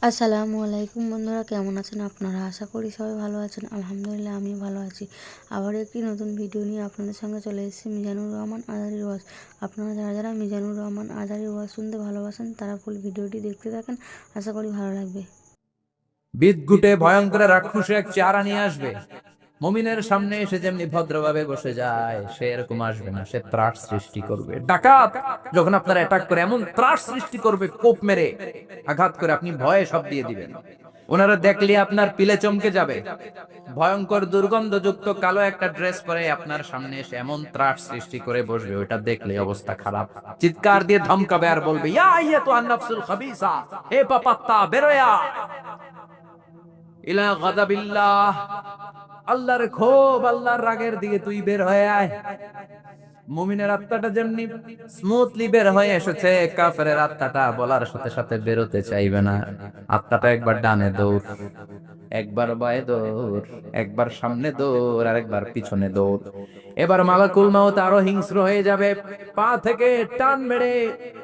আসসালামু আলাইকুম বন্ধুরা, কেমন আছেন আপনারা? আশা করি সবাই ভালো আছেন। আলহামদুলিল্লাহ আমি ভালো আছি। আবার একটি নতুন ভিডিও নিয়ে আপনাদের সঙ্গে চলে এসেছি মিজানুর রহমান আজারির ওয়াজ। আপনারা যারা যারা মিজানুর রহমান আজারির ওয়াজ শুনতে ভালোবাসেন তারা ফুল ভিডিওটি দেখতে থাকেন, আশা করি ভালো লাগবে। বিদঘুটে ভয়ঙ্কর রাক্ষস এক চেহারা নিয়ে আসবে। মুমিনের সামনে এসে যেমনি ভদ্রভাবে বসে যায়, সে এরকম আসবে না। সে ত্রাস সৃষ্টি করবে। ডাকাত যখন আপনার অ্যাটাক করে এমন ত্রাস সৃষ্টি করবে, কোপ মেরে আঘাত করে আপনি ভয়ে সব দিয়ে দিবেন। ওনারা দেখলে আপনার পিলে চমকে যাবে। ভয়ঙ্কর দুর্গন্ধযুক্ত কালো একটা ড্রেস পরে আপনার সামনে এসে এমন ত্রাস সৃষ্টি করে বসবে, ওটা দেখলে অবস্থা খারাপ। চিৎকার দিয়ে ধমকাবে আর বলবে, ইয়া আইয়াতুন নাফসুল খাবিসা, হে পাপাত্তা বেরোয়া ইলা গাযাবিল্লাহ, আল্লাহর ক্ষোভ, আল্লাহর রাগের দিকে তুই বের হয়ে আয়। মুমিনের আত্মাটা যেমনি স্মুথলি বের হয়ে এসেছে, কাফেরের আত্মাটা বলার সাথে সাথে বেরোতে চাইবে না। আত্মাটা একবার ডানে দৌড়, একবার বায়ে দৌড়, একবার সামনে দৌড়, আর একবার পিছনে দৌড়। এবার মালাকুল মাউত আরো হিংস্র হয়ে যাবে। পা থেকে টান মেরে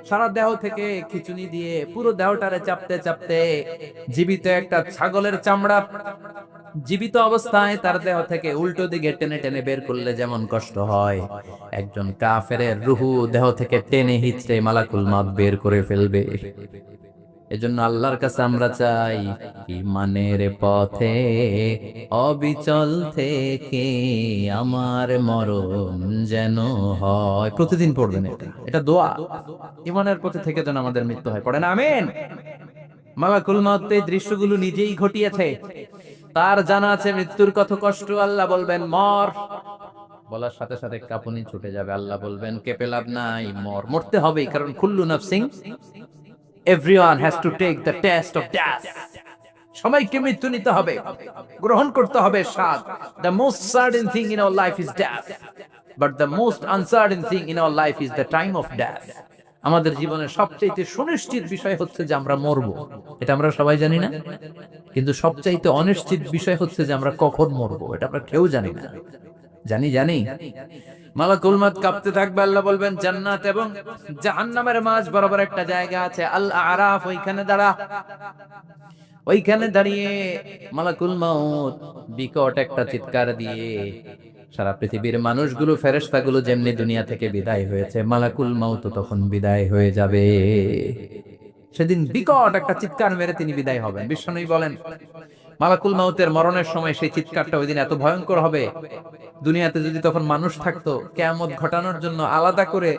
সারা দেহ থেকে খিচুনি দিয়ে পুরো দেহটারে চাপতে চাপতে জীবিত একটা ছাগলের চামড়া জীবিত অবস্থায় তার দেহ থেকে উল্টো দিকে টেনে টেনে বের করলে যেমন কষ্ট হয়, একজন কাফেরের রুহু দেহ থেকে টেনে হিচড়ে মালাকুল মাউত বের করে ফেলবে। এজন্য আল্লাহর কাছে আমরা চাই, ইমানের পথে অবিচল থেকে আমার মরণ যেন হয়। প্রতিদিন পড়বেন এটা, এটা দোয়া। ইমানের পথে থেকে যেন আমাদের মৃত্যু হয়। পড়েন আমিন। মালাকুল মাউত এই দৃশ্যগুলো নিজেই ঘটিয়েছে। তার জানা আছে মৃত্যুর কত কষ্ট। আল্লাহ বলবেন মর, বলার সাথে সাথে কাঁপুনি ছুটে যাবে। আল্লাহ বলবেন কেঁপে লাভ নাই, মর, মরতে হবেই, কারণ কুল্লু নাফসিন, everyone has to take the test of death. সবাইকে মৃত্যু নিতে হবে, গ্রহণ করতে হবে স্বাদ। The most certain thing in our life is death, but the most uncertain thing in our life is the time of death. আমাদের জীবনের সবচেয়ে সুনিশ্চিত বিষয় হচ্ছে যে আমরা মরবো, এটা আমরা সবাই জানি না। কিন্তু সবচাইতে অনিশ্চিত বিষয় হচ্ছে যে আমরা কখন মরবো, এটা আমরা কেউ জানি না। জানি জানি মালাকুল মাউত কাঁপতে থাকবে। আল্লাহ বলবেন জান্নাত এবং জাহান্নামের মাঝ বরাবর একটা জায়গা আছে, আল আরাফ, ওইখানে দাঁড়া। ওইখানে দাঁড়িয়ে মালাকুল মাউত বিকট একটা চিৎকার দিয়ে সারা পৃথিবীর মানুষগুলো, ফেরেশতাগুলো যেমনি দুনিয়া থেকে বিদায় হয়েছে, মালাকুল মাউত তখন বিদায় হয়ে যাবে। সেদিন বিকট একটা চিৎকার মেরে তিনি বিদায় হবেন। বিশ্বনবী বলেন, মালাকুল মাউতের মরণের সময় সেই চিৎকারটা ওই দিন এত ভয়ঙ্কর হবে, দুনিয়াতে যদি তখন মানুষ থাকতো, কিয়ামত ঘটানোর জন্য আলাদা করে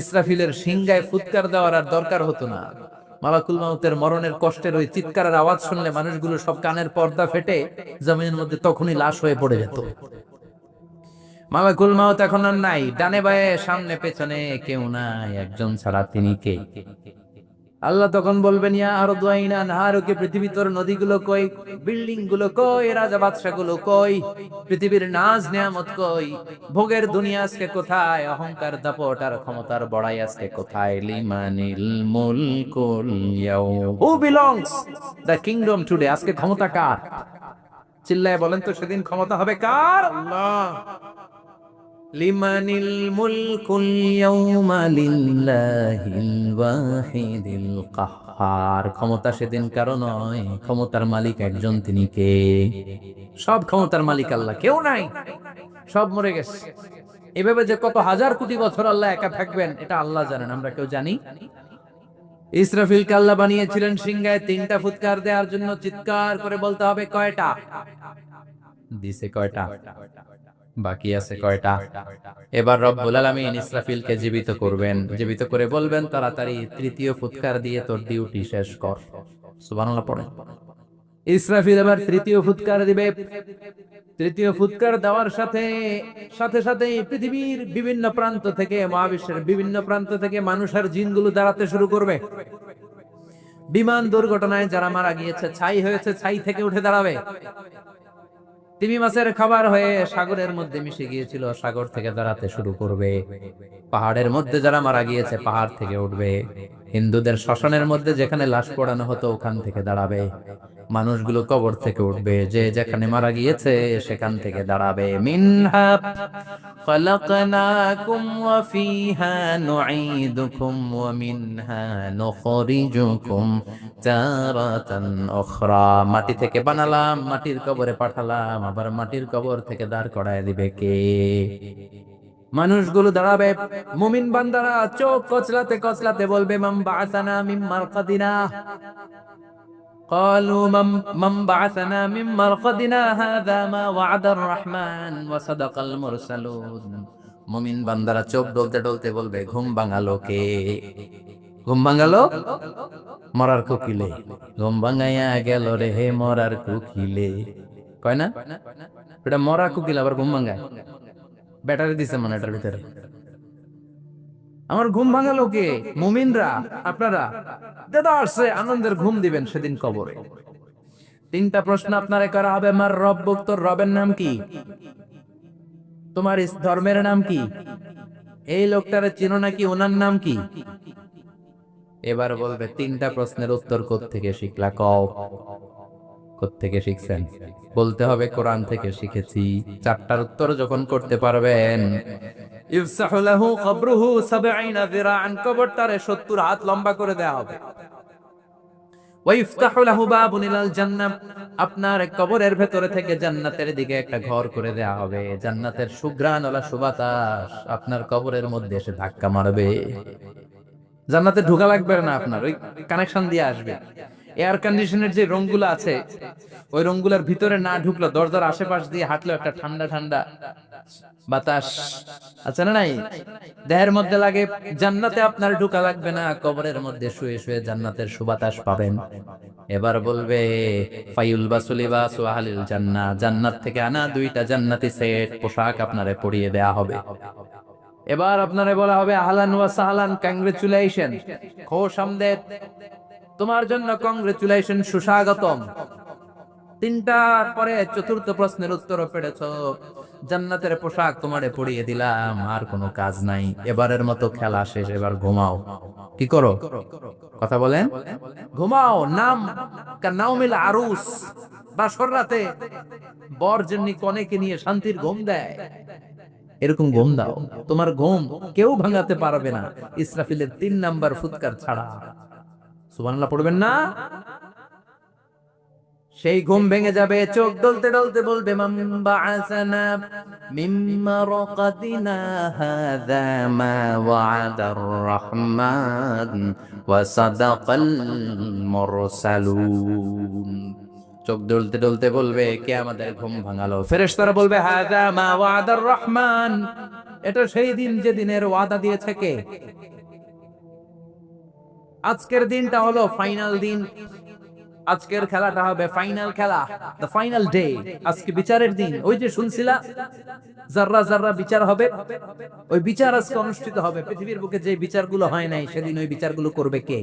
ইসরাফিলের সিংগায় ফুৎকার দেওয়ার আর দরকার হতো না। মালাকুল মাউতের মরণের কষ্টের ওই চিৎকারের আওয়াজ শুনলে মানুষগুলো সব কানের পর্দা ফেটে জমিনের মধ্যে তখনই লাশ হয়ে পড়ে যেত। মালাকুল মাউত এখন আর নাই, ডানে বায়ে সামনে পেছনে কেউ নাই, একজন ছাড়া তিনি কে? আল্লাহ তখন বলবেন, ইয়া আরদু আইনা নাহারুকে, পৃথিবী তোর নদীগুলো কই, বিল্ডিং গুলো কই, রাজা বাদশা গুলো কই, পৃথিবীর নাজ নিয়ামত কই, ভোগের দুনিয়া আজকে কোথায়, অহংকার দাপট আর ক্ষমতার বড়াই আজকে কোথায়? লিমানিল মুলকুল ইয়াউম, who belongs the kingdom today, আজকে ক্ষমতা কার? চিল্লায় বলেন তো, সেদিন ক্ষমতা হবে কার? আল্লাহ। লিমানিল মুলকুল ইয়াউমা লিল্লাহিল ওয়াহিদিল কাহ্হার, ক্ষমতা সেদিন কারো নয়, ক্ষমতার মালিক একজন, তিনি কে? সব ক্ষমতার মালিক আল্লাহ, কেউ নাই, সব মরে গেছে। এভাবে যে কত হাজার কোটি বছর আল্লাহ একা থাকবেন, এটা আল্লাহ জানেন, আমরা কেউ জানি? ইসরাফিলকে আল্লাহ বানিয়েছিলেন সিংহায় তিনটা ফুৎকার দেওয়ার জন্য। চিৎকার করে বলতে হবে কয়টা? দিছে কয়টা? বাকি আছে কয়টা? এবার রব্বুল আলামিন ইসরাফিলকে জীবিত করবেন, জীবিত করে বলবেন তাড়াতাড়ি তৃতীয় ফুৎকার দিয়ে তোর ডিউটি শেষ কর। সুবহানাল্লাহ পড়ে। ইসরাফিল এবার তৃতীয় ফুৎকার দিবে। তৃতীয় ফুৎকার দেওয়ার সাথে সাথে সাথে পৃথিবীর বিভিন্ন প্রান্ত থেকে, মহাবিশ্বের বিভিন্ন প্রান্ত থেকে মানুষ আর জিনগুলো দাঁড়াতে শুরু করবে। বিমান দুর্ঘটনায় যারা মারা গিয়েছে, ছাই হয়েছে, ছাই থেকে উঠে দাঁড়াবে। তিমি মাছের খাবার হয়ে সাগরের মধ্যে মিশে গিয়েছিল, সাগর থেকে দাঁড়াতে শুরু করবে। পাহাড়ের মধ্যে যারা মারা গিয়েছে, পাহাড় থেকে উঠবে। হিন্দুদের শ্মশানের মধ্যে যেখানে লাশ পোড়ানো হতো, ওখান থেকে দাঁড়াবে। মানুষগুলো কবর থেকে উঠবে, যে যেখানে মারা গিয়েছে সেখান থেকে দাঁড়াবে। মিনহা খালাকনাকুম ওয়া ফিহা নুঈদুকুম ওয়া মিনহা নুখরিজুকুম তারাতান উখরা। মাটি থেকে বানালাম, মাটির কবরে পাঠালাম, আবার মাটির কবর থেকে দাঁড় করায় দিবে কে? মানুষগুলো দাঁড়াবে, মুমিন বান্দারা চোখ কচলাতে কচলাতে বলবে, মান বাআসানা মিন মারকাদিনা। قالوا من بعثنا من مرقدنا هذا ما وعد الرحمن وصدق المرسلون। মুমিন বান্দারা চোখ ডলতে ডলতে বলবে, ঘুম ভাঙালো কে? ঘুম ভাঙালো মরার কোকিলে, ঘুম ভাঙাইয়া গেল রে হে মরার কোকিলে। কয় না এটা মরা কোকিল আবার ঘুম ভাঙায়? ব্যাটারি দিছে মানে এটার ভিতরে। আমার ঘুম ভাঙালো কে? মুমিনরা, আপনারা দেদারসে আনন্দের ঘুম দিবেন সেদিন কবরে। তিনটা প্রশ্ন আপনারে করা হবে। আমার রব্বুক, তোর রবের নাম কি? তোমার ধর্মের নাম কি? এই লোকটারে চিনো নাকি? ওনার নাম কি? এবার বলবে তিনটা প্রশ্নের উত্তর কোত্থেকে শিখলা? কও কোত্থেকে শিখছেন? বলতে হবে কোরআন থেকে শিখেছি। চারটার উত্তর যখন করতে পারবেন, ইফসাহু লাহু কবরুহু ৭০ যিরাআন, কবরটারে ৭০ হাত লম্বা করে দেয়া হবে। ওয়া ইফতাহু লাহু বাবুন ইলাল জান্নাহ, আপনার কবরের ভেতরে থেকে জান্নাতের দিকে একটা ঘর করে দেয়া হবে। জান্নাতের সুঘ্রাণওয়ালা সুবাতাস আপনার কবরের মধ্যে এসে ধাক্কা মারবে। জান্নাতে ঢোকা লাগবে না, আপনার ওই কানেকশন দিয়ে আসবে। এয়ার কন্ডিশনের যে রুমগুলো আছে, ওই রুমগুলোর ভিতরে না ঢুকলো, দরজার আশেপাশ দিয়ে হাঁটলো একটা ঠান্ডা ঠান্ডা বাতাস আছে না নাই, দেহের মধ্যে লাগে। জান্নাতে আপনার ঢোকা লাগবে না, কবরের মধ্যে শুয়ে শুয়ে জান্নাতের সুবাতাস পাবেন। এবার বলবে ফায়ুল বাসুলিবাসু আহলিল জান্নাহ, জান্নাত থেকে আনা 2টা জান্নাতি সেট পোশাক আপনারে পরিয়ে দেয়া হবে। এবার আপনারে বলা হবে আহলান ওয়া সাহলান, কংগ্রেচুলেশন, খোশ আমদেদ, তোমার জন্য কংগ্রেচুলেশন, সুস্বাগতম। তিনটার পরে চতুর্থ প্রশ্নের উত্তরও পেরেছ, জান্নাতের পোশাক তোমারে পরিয়ে দিলাম, আর কোনো কাজ নাই, এবারের মতো খেলা শেষ, এবার ঘুমাও। কি করো? কথা বলেন। ঘুমাও। নাম কানাউমিল আরুস, বাসর রাতে বর যেমনি কনেকে নিয়ে শান্তির ঘুম দেয়, এরকম ঘুম দাও। তোমার ঘুম কেউ ভাঙাতে পারবে না, ইসরাফিলের 3 নাম্বার ফুৎকার ছাড়া। সুবহানাল্লাহ পড়বেন না? সেই ঘুম ভেঙে যাবে, চোখ ডলতে ডলতে বলবে, মান বাআসানা মিন মারকাদিনা হাযা মা ওয়া'দার রহমান ওয়া সাদাকাল মুরসালুন। চোখ ডলতে ডলতে বলবে, কে আমাদের ঘুম ভাঙালো? ফেরেশতারা বলবে, হাযা মা ওয়া'দার রহমান, এটা সেই দিন যে দিনের ওয়াদা দিয়েছে কে? আজকের দিনটা হলো ফাইনাল দিন। আজকের খেলাটা হবে ফাইনাল খেলা, দ্য ফাইনাল ডে। আজকে বিচারের দিন। ওই যে শুনছিলা যাররা যাররা বিচার হবে, ওই বিচার আজকে অনুষ্ঠিত হবে। পৃথিবীর বুকে যে বিচারগুলো হয় নাই, সেদিন ওই বিচারগুলো করবে কে?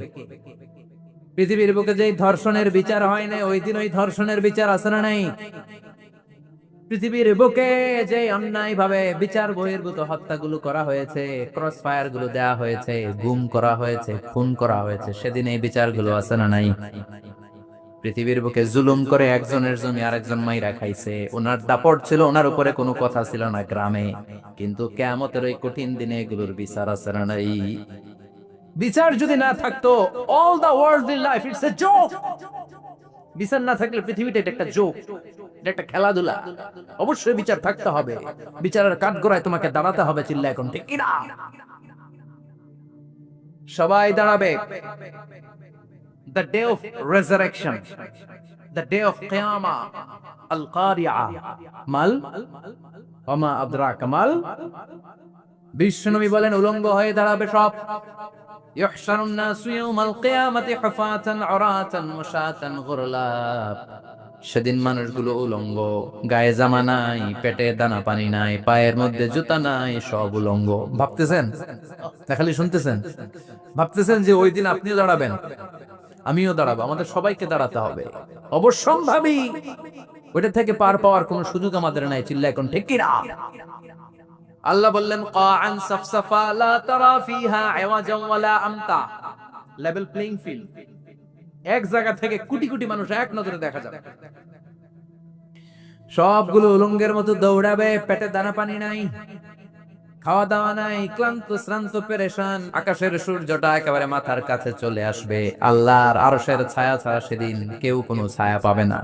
পৃথিবীর বুকে যে ধর্ষণের বিচার হয় নাই, ওই দিন ওই ধর্ষণের বিচার আছে না নাই? পৃথিবীর বুকে যে অন্যায় ভাবে বিচার বহির্ভূত হত্যাগুলো করা হয়েছে, ক্রস ফায়ার গুলো দেয়া হয়েছে, গুম করা হয়েছে, খুন করা হয়েছে, সেদিন এই বিচারগুলো আছে না নাই? পৃথিবীর বুকে জুলুম করে একজনের জমি আরেকজন মাইরা খাইছে, ওনার দাপট ছিল, ওনার উপরে কোনো কথা ছিল না গ্রামে, কিন্তু কিয়ামতের ওই কঠিন দিনে এগুলোর বিচার আছে না নাই? বিচার যদি না থাকতো, all the worldly life it's a joke. বিচার না থাকলে পৃথিবীটা এটা একটা জোক, এটা একটা খেলাধুলা। অবশ্যই বিচার থাকতে হবে, বিচারের কাঠগড়ায় তোমাকে দাঁড়াতে হবে। চিল্লা এখন ঠিক কিনা? সবাই দাঁড়াবে। The day of resurrection, the day of Qiyamah, Al-Qari'ah, mal ওমা আদরাকা মাল। বিশ্বনবী বলেন, উলঙ্গ হয়ে দাঁড়াবে সব। ইহশারুন নাসু ইয়াউমাল কিয়ামাতি হুফাতান উরাতান মুশাতান গুরলা। সেদিন মানুষগুলো উলঙ্গ, গায়ে জামা নাই, পেটে দানা পানি নাই, পায়ের মধ্যে জুতা নাই, সব উলঙ্গ। ভাবতেছেন না খালি শুনতেছেন? ভাবতেছেন যে ওই দিন আপনিও দাঁড়াবেন, আমিও দাঁড়াবো, আমাদের সবাইকে দাঁড়াতে হবে অবশ্যম্ভাবী। ওইটা থেকে পার পাওয়ার কোনো সুযোগ আমাদের নাই। চিল্লা এখন ঠিক কিনা? আল্লাহ বললেন, কাআন সাফসাফা লা তারা ফিহা ইওয়াজান ওয়ালা আমতা, লেভেল প্লেইং ফিল্ড। এক জায়গা থেকে কোটি কোটি মানুষ এক নজরে দেখা যাবে, সবগুলো উলঙ্গের মতো দৌড়াবে, পেটে দানা পানি নাই, খাওয়া দাওয়া নাই, ক্লান্ত শ্রান্ত পেরেশান। আকাশের সূর্যটা একেবারে মাথার কাছে চলে আসবে। আল্লাহর আরশের ছায়া ছাড়া সেদিন কেউ কোনো ছায়া পাবে না।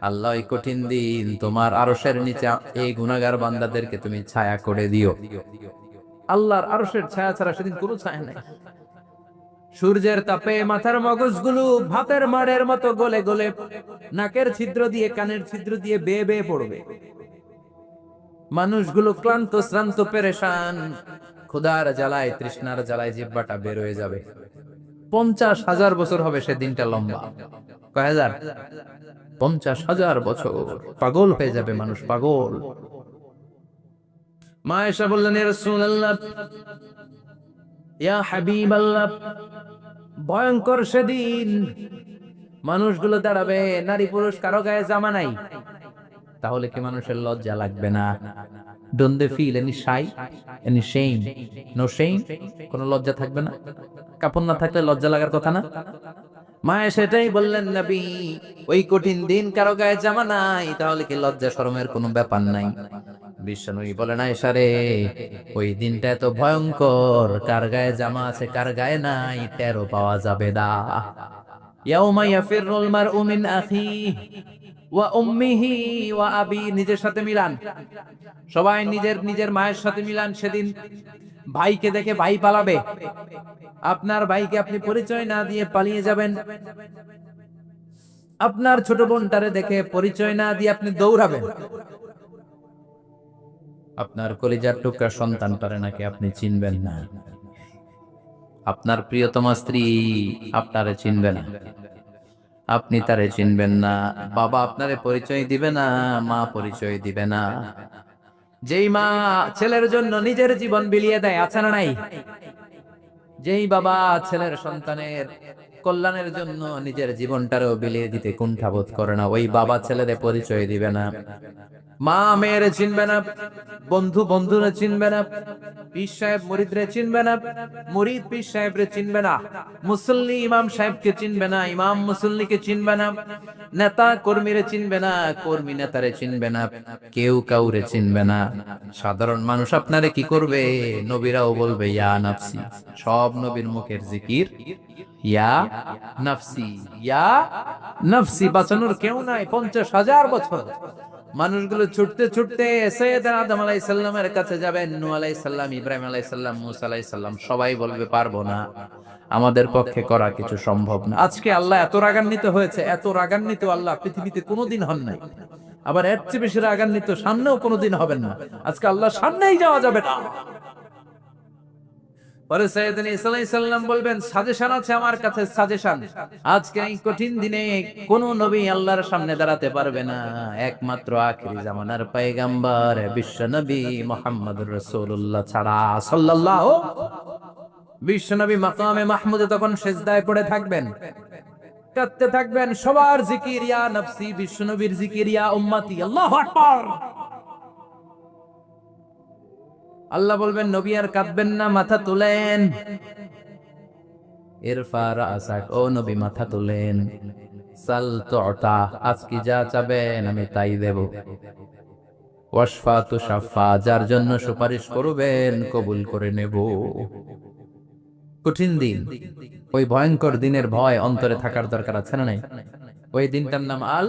আল্লাহ এই কঠিন দিন তোমার আরশের নিচে এই গুনাহগার বান্দাদেরকে তুমি ছায়া করে দিও। আল্লাহর আরশের ছায়া ছাড়া সেদিন কোনো ছায়া নাই। সূর্যের তাপে মাথার মগজগুলো ভাতের মাড়ের মতো গলে গলে নাকের ছিদ্র দিয়ে কানের ছিদ্র দিয়ে বেয়ে বেয়ে পড়বে। মানুষগুলো ক্লান্ত শ্রান্ত পেরেশান, ক্ষুধার জ্বালায় তৃষ্ণার জ্বালায় জিহ্বাটা বের হয়ে যাবে। 50,000 বছর হবে সে দিনটা লম্বা। কয় হাজার? 50,000 বছর। পাগল হয়ে যাবে মানুষ, পাগল। মা আয়েশা বললেন, ইয়া রাসূলুল্লাহ, ইয়া হাবিবাল্লাহ, ভয়ঙ্কর সেদিন মানুষগুলো দাঁড়াবে, নারী পুরুষ কারো গায়ে জামা নাই। তাহলে কি মানুষের লজ্জা লাগবে না? Don't they feel any shy, any shame? No shame? কোন লজ্জা থাকবে না? কাপড় না থাকলে লজ্জা লাগার কথা না? মায়ে সেটাই বললেন, নবী, ওই কঠিন দিন কারো গায়ে জামা নাই, তাহলে কি লজ্জা শরমের কোনো ব্যাপার নাই? বিশ্বনবী বলেন, আয়েশা রে, ওই দিনটা এত ভয়ঙ্কর, কার গায়ে জামা আছে কার গায়ে নাই টেরও পাওয়া যাবে না। ইয়াউমা ইয়াফিরুল মারউ মিন আখিহি ওয়া উম্মিহি ওয়া আবি, নিজের সাথে মিলান, সবাই নিজের নিজের মায়ের সাথে মিলান। সেদিন ভাইকে দেখে ভাই পালাবে, আপনার ভাইকে আপনি পরিচয় না দিয়ে পালিয়ে যাবেন। আপনার ছোট বোনটারে দেখে পরিচয় না দিয়ে আপনি দৌড়াবেন। আপনার কলিজার টুকরা সন্তানটারে নাকি আপনি চিনবেন না। আপনার প্রিয়তমা স্ত্রী আপনারে চিনবে না, আপনি তারে চিনবেন না। বাবা আপনারে পরিচয় দিবে না, মা পরিচয় দিবে না। যেই মা ছেলের জন্য নিজের জীবন বিলিয়ে দেয়, আছে না নাই? যেই বাবা ছেলের সন্তানের কল্যাণের জন্য নিজের জীবনটারও বিলিয়ে দিতে কুণ্ঠাবোধ করে না, ওই বাবা ছেলেরে পরিচয় দিবে না। মা মেয়েরে চিনবে না, বন্ধু বন্ধুরে চিনবে না, পীর সাহেব মুরিদরে চিনবে না, মুরিদ পীর সাহেবরে চিনবে না, মুসল্লি ইমাম সাহেবকে চিনবে না, ইমাম মুসল্লিকে চিনবে না, নেতা কর্মীরে চিনবে না, কর্মী নেতারে চিনবে না, কেউ কাউরে চিনবে না। সাধারণ মানুষ আপনারে কি করবে? নবীরাও বলবে ইয়া নাফসি। সব নবীর মুখের জিকির ইয়া নাফসি, ইয়া নাফসি। বাঁচানোর কেউ নাই। 50,000 বছর মানুষগুলো ছুটতে ছুটতে সৈয়দনা আদম আলাইহিস সালামের কাছে যাবেন। নূহ আলাইহিস সালাম, ইব্রাহিম আলাইহিস সালাম, মূসা আলাইহিস সালাম, সবাই বলবে পারবো না, আমাদের পক্ষে করা কিছু সম্ভব না। আজকে আল্লাহ এত রাগান্বিত হয়েছে, এত রাগান্বিত আল্লাহ পৃথিবীতে কোনোদিন হন নাই। আবার এর চেয়ে বেশি রাগান্বিত সামনেও কোনোদিন হবেন না। আজকে আল্লাহ সামনেই যাওয়া যাবে না। পরে সাইয়েদনা ঈসা আলাইহিস সালাম বলবেন, সাজেশন আছে আমার কাছে, সাজেশন। আজকে এই কঠিন দিনে কোন নবী আল্লাহর সামনে দাঁড়াতে পারবে না, একমাত্র আখিরি জামানার পয়গম্বর বিশ্ব নবী মুহাম্মদুর রাসূলুল্লাহ ছাড়া, সাল্লাল্লাহু। বিশ্ব নবী মাকামে মাহমুদে তখন সিজদায় পড়ে থাকবেন, কাঁদতে থাকবেন। সবার জিকির ইয়া নফসি, বিশ্ব নবীর জিকির ইয়া উম্মতি। আল্লাহু আকবার। আল্লাহ বলবেন, নবী আর কাঁদবেন না, মাথা তুলেন। ইরফা রাসাক, ও নবী মাথা তুলেন। সাল তুতা, আজকে যা চাবেন আমি তাই দেব। ওয়াশফা তুশাফা, যার জন্য সুপারিশ করবেন কবুল করে নেব। কঠিন দিন, ওই ভয়ঙ্কর দিনের ভয় অন্তরে থাকার দরকার আছে না নাই? ওই দিনটার নাম আল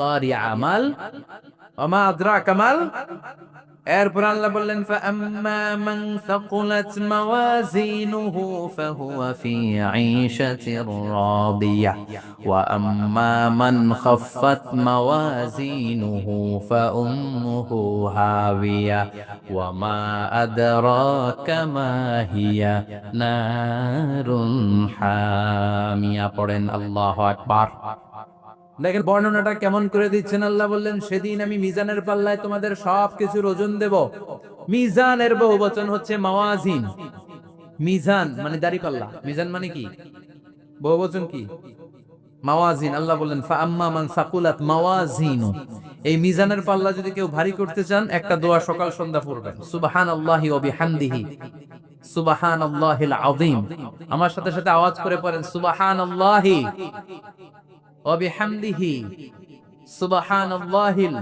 কারিয়া, আমাল ওমা আদরাকা মাল। এরপর আল্লাহ বললেন, ফাআম্মা মান সাকুলাত মাওয়াজিনুহু ফাহুয়া ফি ঈশাতির রাদিয়াহ ওয়া আম্মা মান খাফফাত মাওয়াজিনুহু ফাউম্মুহু হাওিয়া ওয়া মা আদরাকা মা হিয়া নারুন হামিয়া। পড়েন আল্লাহু আকবার। দেখেন বর্ণনাটা কেমন করে দিচ্ছেন আল্লাহ। বললেন, সেদিন আমি মিজানের পাল্লায় তোমাদের সবকিছুর ওজন দেব। মিজানের বহুবচন হচ্ছে মাওয়াজিন। মিজান মানে দাঁড়িপাল্লা, মিজান মানে কি? বহুবচন কি? মাওয়াজিন। আল্লাহ বললেন, ফাআম্মা মান সাকুলাত মাওয়াজিনু, এই মিজানের পাল্লা যদি কেউ ভারী করতে চান, একটা দোয়া সকাল সন্ধ্যা পড়বেন, সুবহানাল্লাহি ওয়া বিহামদিহি সুবহানাল্লাহিল আযীম। আমার সাথে সাথে আওয়াজ করে পড়েন সুবহানাল্লাহি ওয়া বিহামদিহি সুবহানাল্লাহিল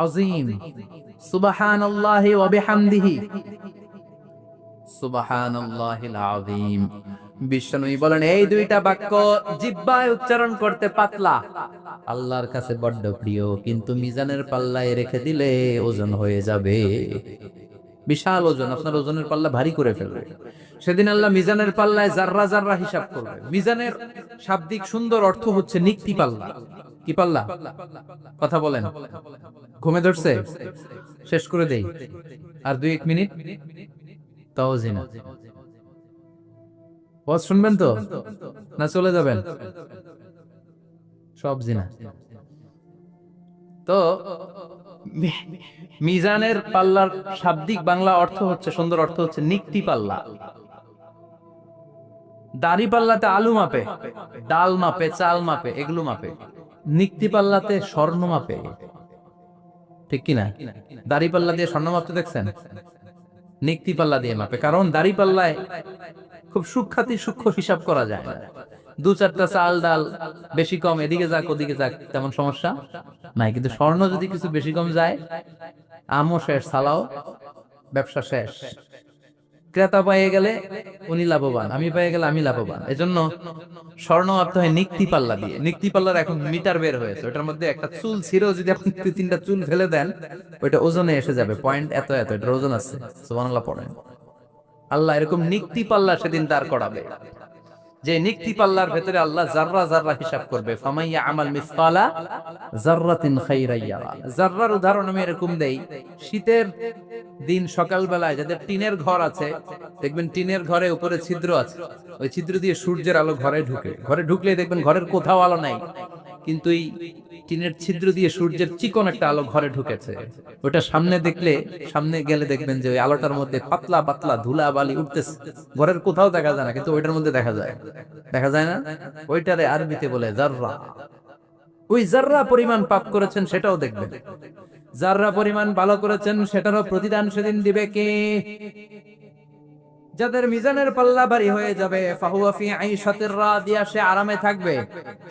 আযীম সুবহানাল্লাহি ওয়া বিহামদিহি সুবহানাল্লাহিল আযীম। বিশ্বনবী বলেন এই দুইটা বাক্য জিহ্বায় উচ্চারণ করতে পাতলা, আল্লাহর কাছে বড্ড প্রিয়, কিন্তু মিজানের পাল্লায় রেখে দিলে ওজন হয়ে যাবে, বিশাল ওজন, আপনার ওজনের পাল্লা ভারী করে ফেলবে। সেদিন আল্লাহ মিজানের পাল্লায় জাররা জাররা হিসাব করবে। মিজানের শাব্দিক সুন্দর অর্থ হচ্ছে নিক্তি পাল্লা। কি পাল্লা? কথা বলেন, ঘুমে ধরছে? শেষ করে দেই, আর 2-1 মিনিট, তাও জিনা। ওয়াজ শুনবেন তো না চলে যাবেন? সব জিনা। তো মিজানের পাল্লার শাব্দিক বাংলা অর্থ হচ্ছে, সুন্দর অর্থ হচ্ছে নিক্তি পাল্লা। দাড়ি পাল্লাতে আলু মাপে, ডাল মাপে, চাল মাপে, এগুলো মাপে। নিক্তি পাল্লাতে স্বর্ণ মাপে, ঠিক কিনা? দাড়ি পাল্লা দিয়ে স্বর্ণ মাপতে দেখছেন? নিক্তি পাল্লা দিয়ে মাপে, কারণ দাড়ি পাল্লায় খুব সূক্ষ্ম হিসাব করা যায় না। 2-4টা চাল ডাল বেশি কম এদিকে যাক ওদিকে যাক তেমন সমস্যা নাই, কিন্তু স্বর্ণ যদি কিছু বেশি কম যায়, আমও শেষ, সালাও, ব্যবসা শেষ। ক্রেতা পেয়ে গেলে উনি লাভবান, আমি পেয়ে গেলে আমি লাভবান। এজন্য স্বর্ণ মাপতে হয় নিক্তি পাল্লা দিয়ে। নিক্তি পাল্লার এখন মিটার বের হয়েছে, ওটার মধ্যে একটা চুল ছিঁড়েও যদি আপনি 2-3টা চুল ফেলে দেন, ওইটা ওজনে এসে যাবে, পয়েন্ট এত এত, এটার ওজন আছে। সুবহানাল্লাহ পড়েন। আল্লাহ এরকম নিক্তি পাল্লা সেদিন দাঁড় করাবে, যে নিক্তি পাল্লার ভেতরে আল্লাহ জাররা জাররা হিসাব করবে। ফামাইয়া আমাল মিসকালা জাররাতিন খাইরান ইয়ারা। জাররার উদাহরণ আমি এরকম দেই, শীতের দিন সকাল বেলায় যাদের টিনের ঘর আছে, দেখবেন টিনের ঘরে উপরে ছিদ্র আছে, ওই ছিদ্র দিয়ে সূর্যের আলো ঘরে ঢুকে। ঘরে ঢুকলে দেখবেন ঘরের কোথাও আলো নাই, কিন্তু এই টিনের ছিদ্র দিয়ে সূর্যের চিকন একটা আলো ঘরে ঢুকেছে। ওটা সামনে দেখলে, সামনে গেলে দেখবেন যে ওই আলোটার মধ্যে পাতলা পাতলা ধুলা বালি উঠতেছে, ঘরের কোথাও দেখা যায় না, কিন্তু ওইটার মধ্যে দেখা যায়। দেখা যায় না? ওইটারে আরবিতে বলে জাররা। ওই জাররা পরিমাণ পাপ করেছেন সেটাও দেখবেন, জাররা পরিমাণ ভালো করেছেন সেটারও প্রতিদান সেদিন দিবে কে? যাদের মিজানের পাল্লা ভারী হয়ে যাবে, ফাহুয়া ফি আইশাতির রাদিয়া, সে আরামে থাকবে,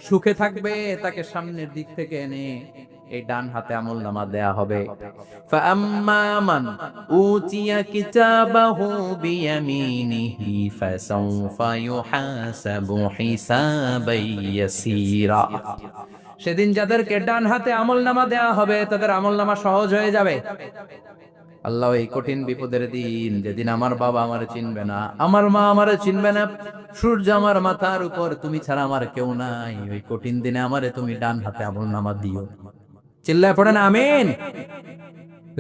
সুখে থাকবে, তাকে সামনের দিক থেকে এনে এই ডান হাতে আমলনামা দেয়া হবে। ফাআম্মা মান উতিয়া কিতাবাহু বিয়ামিনিহি ফাসাউফা ইউহাসাবু হিসাবান ইয়াসীরা। সেদিন যাদেরকে ডান হাতে আমলনামা দেয়া হবে, তাদের আমলনামা সহজ হয়ে যাবে। আল্লাহ এই কঠিন বিপদের দিন, যেদিন আমার বাবা আমারে চিনবে না, আমার মা আমারে চিনবে না, সূর্য আমার মাথার উপর, তুমি ছাড়া আমার কেউ নাই, ওই কঠিন দিনে আমারে তুমি ডান হাতে আমলনামা দিও। চিল্লায় পড়েন আমিন।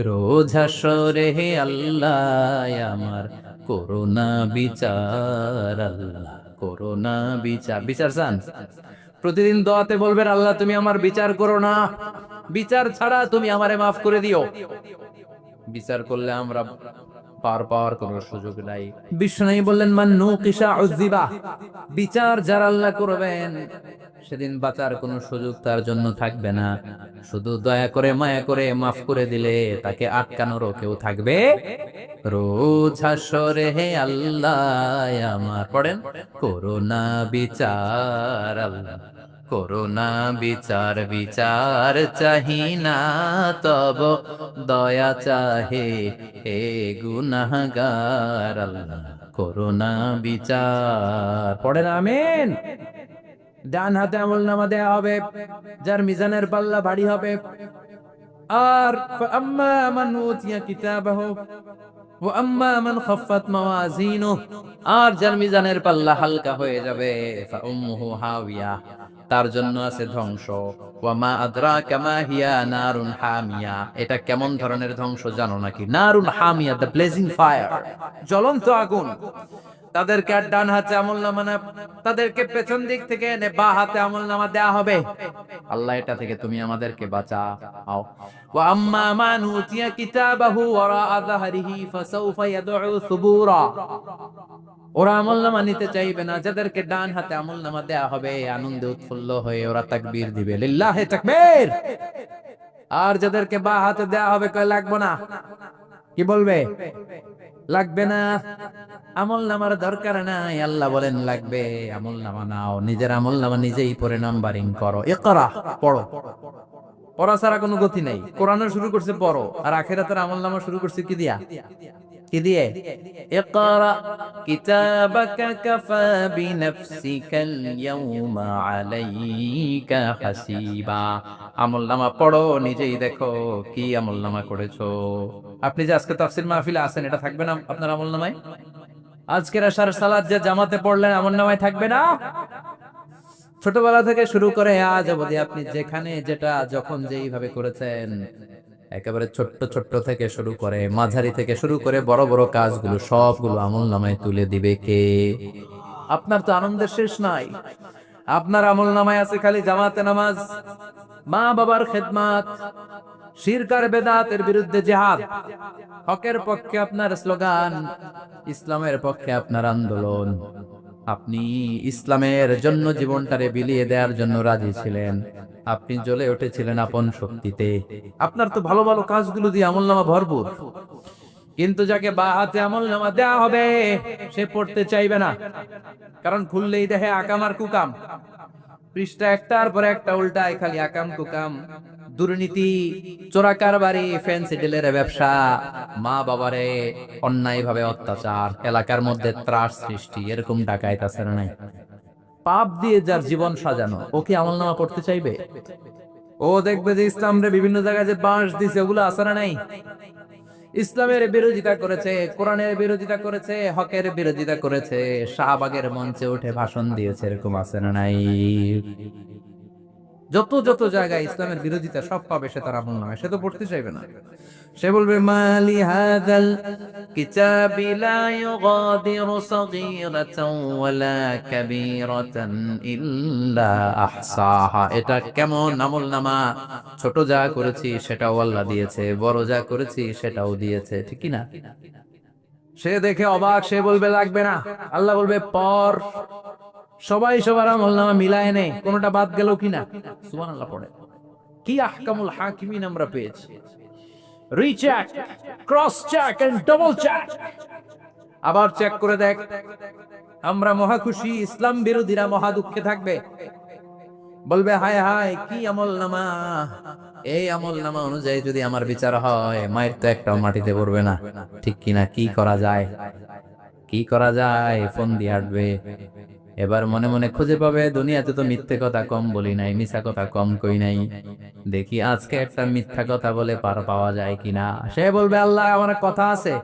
রোজ হাসরে হে আল্লাহ আমার করোনা বিচার, আল্লাহ করোনা বিচার। বিচার চান? প্রতিদিন দোয়াতে বলবেন আল্লাহ তুমি আমার বিচার করো না, বিচার ছাড়া তুমি আমারে মাফ করে দিও। বিচার করলে আমরা পার পাওয়ার কোন সুযোগ নাই। বিশ্বনবী বললেন মান নুকিশা উযিবা, বিচার যারা আল্লাহ করবেন সেদিন বাঁচার কোন সুযোগ তার জন্য থাকবে না। শুধু দয়া করে মায়া করে মাফ করে দিলে তাকে আটকানোরও কেউ থাকবে। রোজ হাসরে হে আল্লাহ আমার, পড়েন, করোনা বিচার, আল্লাহ করোনা বিচার, বিচার চাহি না তব দয়া চাহে হে গুনাহগার, আল্লাহ করোনা বিচার। পড়েন আমিন। ডান হাতে আমলনামা দেয়া হবে যার মিজানের পাল্লা ভারী হবে। আর ফাআম্মা মান উতিয়া কিতাবাহু ওয়া আম্মা মান খাফফাত মাওয়াজিনুহু, আর যার মিজানের পাল্লা হালকা হয়ে যাবে, ফাউম্মুহু হাওিয়া, তার জন্য আছে ধ্বংস। ওয়া মা আদরাকা মা হিয়া নারুন হামিয়া, এটা কেমন ধরনের ধ্বংস জানো নাকি? নারুন হামিয়া, দ্য ব্লেজিং ফায়ার, জ্বলন্ত আগুন। তাদেরকে আর ডান হাতে আমলনামা না, তাদেরকে পেছন দিক থেকে এনে বাঁ হাতে আমলনামা দেয়া হবে। আল্লাহ এটা থেকে তুমি আমাদেরকে বাঁচাও। ওয়া আম্মা মান উতিয়া কিতাবাহু ওয়ারা যাহরিহি ফাসাউফা ইয়াদউ সুবুরা, ওরা আমলনামা নিতে চাইবে না। যাদেরকে ডান হাতে আমলনামা দেয়া হবে, আনন্দে উৎফুল্ল হয়ে ওরা তাকবীর দিবে, লিল্লাহি তাকবীর। আর যাদেরকে বাঁ হাতে দেয়া হবে, কয় লাগবে না, কি বলবে? লাগবে না, আমল নামার দরকার নাই। আল্লাহ বলেন লাগবে, আমল নামা নাও, নিজের আমল নামা নিজেই পড়ে নাম্বারিং করো। ইকরা, পড়ো। পড়া ছাড়া কোনো গতি নাই। কোরআনও শুরু করছে পড়ো, আর আখিরাতের আমল নামা শুরু করছে কি দিয়া? কি দিয়ে? ইকরা কিতাবাকা কাফা বিনাফসিকাল ইয়াউমা আলাইকা হাসিবা। আমল নামা পড়ো, নিজেই দেখো কি আমল নামা করেছো। আপনি যে আজকে তাফসীর মাহফিলে আছেন, এটা থাকবে না আপনার আমল নামায়? আজকের আশার সালাত যে জামাতে পড়লেন, আমল নামায় থাকবে না? ছোটবেলা থেকে শুরু করে আজ অবধি আপনি যেখানে যেটা যখন যেইভাবে করেছেন, একেবারে ছোট্ট ছোট্ট থেকে শুরু করে মাঝারি থেকে শুরু করে বড় বড় কাজগুলো সবগুলো আমল নামায় তুলে দিবে কে? আপনার তো আনন্দের শেষ নাই। আপনার আমল নামায় আছে খালি জামাতে নামাজ, মা বাবার খেদমাত, শিরক আর বেদাতের বিরুদ্ধে জিহাদ, হকের পক্ষে আপনার স্লোগান, ইসলামের পক্ষে আপনার আন্দোলন। আপনি ইসলামের জন্য জীবনটারে বিলিয়ে দেওয়ার জন্য রাজি ছিলেন। আপনি জ্বলে উঠেছিলেন আপন শক্তিতে। আপনার তো ভালো ভালো কাজগুলো দিয়ে আমলনামা ভরপুর, কিন্তু যাকে বা হাতে আমলনামা দেওয়া হবে সে পড়তে চাইবে না। কারণ খুললেই দেখে আকাম আর কুকাম, পৃষ্ঠা একটার পর একটা উল্টায়, খালি আকাম কুকাম, দুর্নীতি, চোরা কারবারি, ফ্যান্সি ডিলের ব্যবসা, মা বাবারে অন্যায় ভাবে অত্যাচার, এলাকার মধ্যে ত্রাস সৃষ্টি, এরকম ডাকাইত আছে না নাই? পাপ দিয়ে যার জীবন সাজানো, ও কি আমলনামা পড়তে চাইবে? ও দেখবে যে ইসলামরে বিভিন্ন জায়গায় যে বাঁশ দিছে, ওগুলো আছে না নাই? ইসলামের বিরোধিতা করেছে, কোরআনের বিরোধিতা করেছে, হকের বিরোধিতা করেছে, শাহবাগের মঞ্চে উঠে ভাষণ দিয়েছে, এরকম আছে না নাই? যত যত জায়গায় ইসলামের বিরোধিতা সব পাবে সে তার আমল নামে, সে তো পড়তে চাইবে না। সে বলবে মালি হাযাল কিতাবি লা ইউগাদিরু সাগীরাতান ওয়ালা কাবীরাতান ইল্লা আহসাহা। এটা কেমন আমল নামা? ছোট যা করেছি সেটাও আল্লাহ দিয়েছে, বড় যা করেছি সেটাও দিয়েছে, ঠিক কি না? সে দেখে অবাক, সে বলবে লাগবে না। আল্লাহ বলবে পর। সবাই সবার আমলনামা মিলায় নেই, কোনটা বাদ গেল কিনা। সুবহানাল্লাহ পড়ে। কি আহকামুল হাকিমিন আমরা পেয়েছি। Recheck, cross check and double check. আবার চেক করে দেখ। আমরা মহা খুশি, ইসলাম বিরোধীরা মহা দুঃখে থাকবে। বলবে হায় হায় কি আমলনামা, এই আমলনামা অনুযায়ী যদি আমার বিচার হয়, মায়ের তো একটাও মাটিতে পড়বে না, ঠিক কিনা? কি করা যায়, কি করা যায়? ফোন দিয়ে হাঁটবে। এবার মনে মনে খুঁজে পাবে, দুনিয়াতে তো মিথ্যে কথা কম বলি নাই, মিথ্যা কথা কম কই নাই, দেখি আজকে একটা মিথ্যা কথা বলে পার পাওয়া যায় কিনা। সে বলবে আল্লাহ আমার কথা আছে।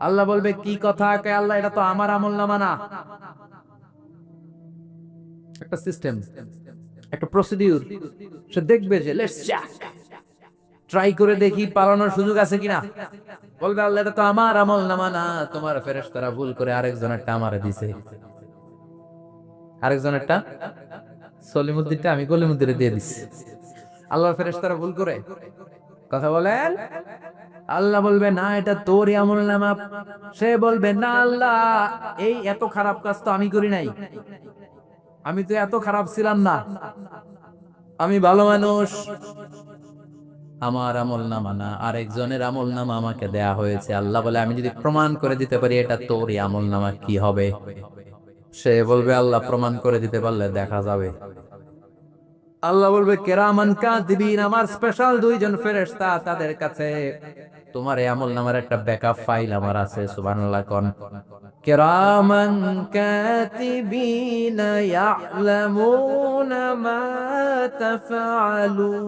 আল্লাহ বলবে কি কথা? কে আল্লাহ, এটা তো আমার আমলনামা না। একটা সিস্টেম, একটা প্রসিডিউর। সে দেখবে যে লেটস চেক, ট্রাই করে দেখি পালানোর সুযোগ আছে কিনা। বলবে আল্লাহ এটা তো আমার আমলনামা না, তোমার ফেরেশতারা ভুল করে আরেকজনেরটা আমারে দিছে। আরেকজনেরটা সলিমুদ্দিনটা আমি কলিমুদ্দিনে দিয়ে দিছি। আল্লাহর ফেরেশতারা ভুল করে কথা বলেন। আল্লাহ বলবে না এটা তোরই আমলনামা। সে বলবে না আল্লাহ, এই এত খারাপ কাজ তো আমি করি নাই, আমি তো এত খারাপ ছিলাম না, আমি ভালো মানুষ। আমার আমলনামা না, আরেকজনের আমলনামা আমাকে দেয়া হয়েছে। আল্লাহ বলে আমি যদি প্রমাণ করে দিতে পারি এটা তোরই আমলনামা, কি হবে? সে বলবে আল্লাহ প্রমাণ করে দিতে পারলে দেখা যাবে। আল্লাহ বলবে কেরামান কাতিবিন, আমার স্পেশাল দুইজন ফেরেশতা, তাদের কাছে তোমার এই আমলনামার একটা ব্যাকআপ ফাইল আমার আছে। সুবহানাল্লাহ কোন। কেরামান কাতিবিন ইয়ালামুনা মা তাফআলুন।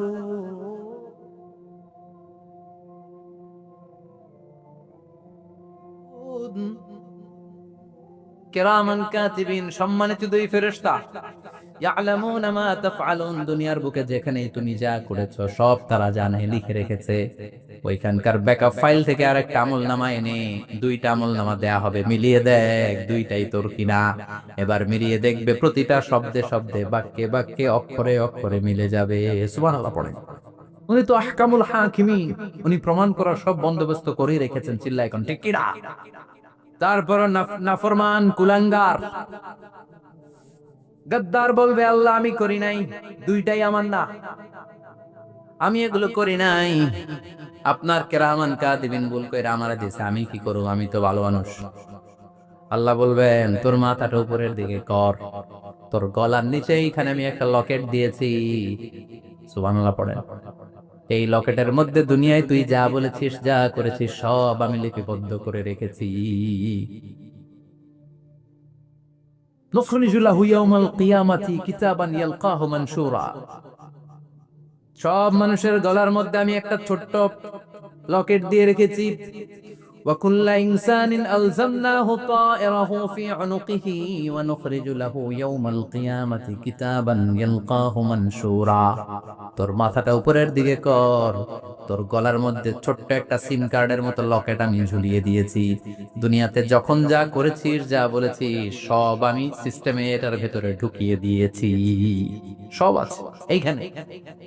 কেরামান কাতিবিন, সম্মানিত দুই ফেরেশতা, ইয়ালামুনা মা তাফআলুন, দুনিয়ার বুকে যেখানেই তুমি যা করেছো সব তারা জানে, লিখে রেখেছে। ওইখানকার ব্যাকআপ ফাইল থেকে আরেকটা আমলনামা এনে দুইটা আমলনামা দেয়া হবে, মিলিয়ে দেখ দুইটাই তোর কিনা। এবার মিলিয়ে দেখবে প্রতিটা শব্দে শব্দে, বাক্যে বাক্যে, অক্ষরে অক্ষরে মিলে যাবে। সুবহানাল্লাহ পড়েন। উনি তো আহকামুল হাকিমিন, উনি প্রমাণ করার সব বন্দোবস্ত করেই রেখেছেন। চিল্লায় এখন ঠিক কিনা? তারপর নাফরমান কুলাঙ্গার গদ্দার বলবে আল্লাহ আমি করি নাই, দুইটাই আমার না, আমি এগুলো করি নাই। আপনার কেরামান কাতিবিন ভুল কইরা আমারে দিছে, আমি কি করব? আমি তো ভালো মানুষ। আল্লাহ বলবেন তোর মাথাটা উপরের দিকে কর, তোর গলার নিচে এইখানে আমি একটা লকেট দিয়েছি। সুবহানাল্লাহ পড়েন। এই লকেটের মধ্যে দুনিয়ায় তুই যা বলেছিস, যা করেছিস, সব আমি লিপিবদ্ধ করে রেখেছি। নুখরিজু লাহু ইয়াউমাল কিয়ামাতি কিতাবান ইয়ালকাহু মানশুরা। সব মানুষের গলার মধ্যে আমি একটা ছোট্ট লকেট দিয়ে রেখেছি। ওয়া কুল্লা ইনসানিন আলজামনাহু তায়রাহু ফি উনুকিহি ওয়া নুখরিজু লাহু ইয়াউমাল কিয়ামাতি কিতাবান ইয়ালকাহু মানশুরা। তোর মাথাটা উপরের দিকে কর, তোর গলার মধ্যে ছোট্ট একটা সিম কার্ডের মতো লকেট আমি ঝুলিয়ে দিয়েছি। দুনিয়াতে যখন যা করেছিস, যা বলেছিস, সব আমি সিস্টেমে এটার ভেতরে ঢুকিয়ে দিয়েছি। সব আছে এইখানে।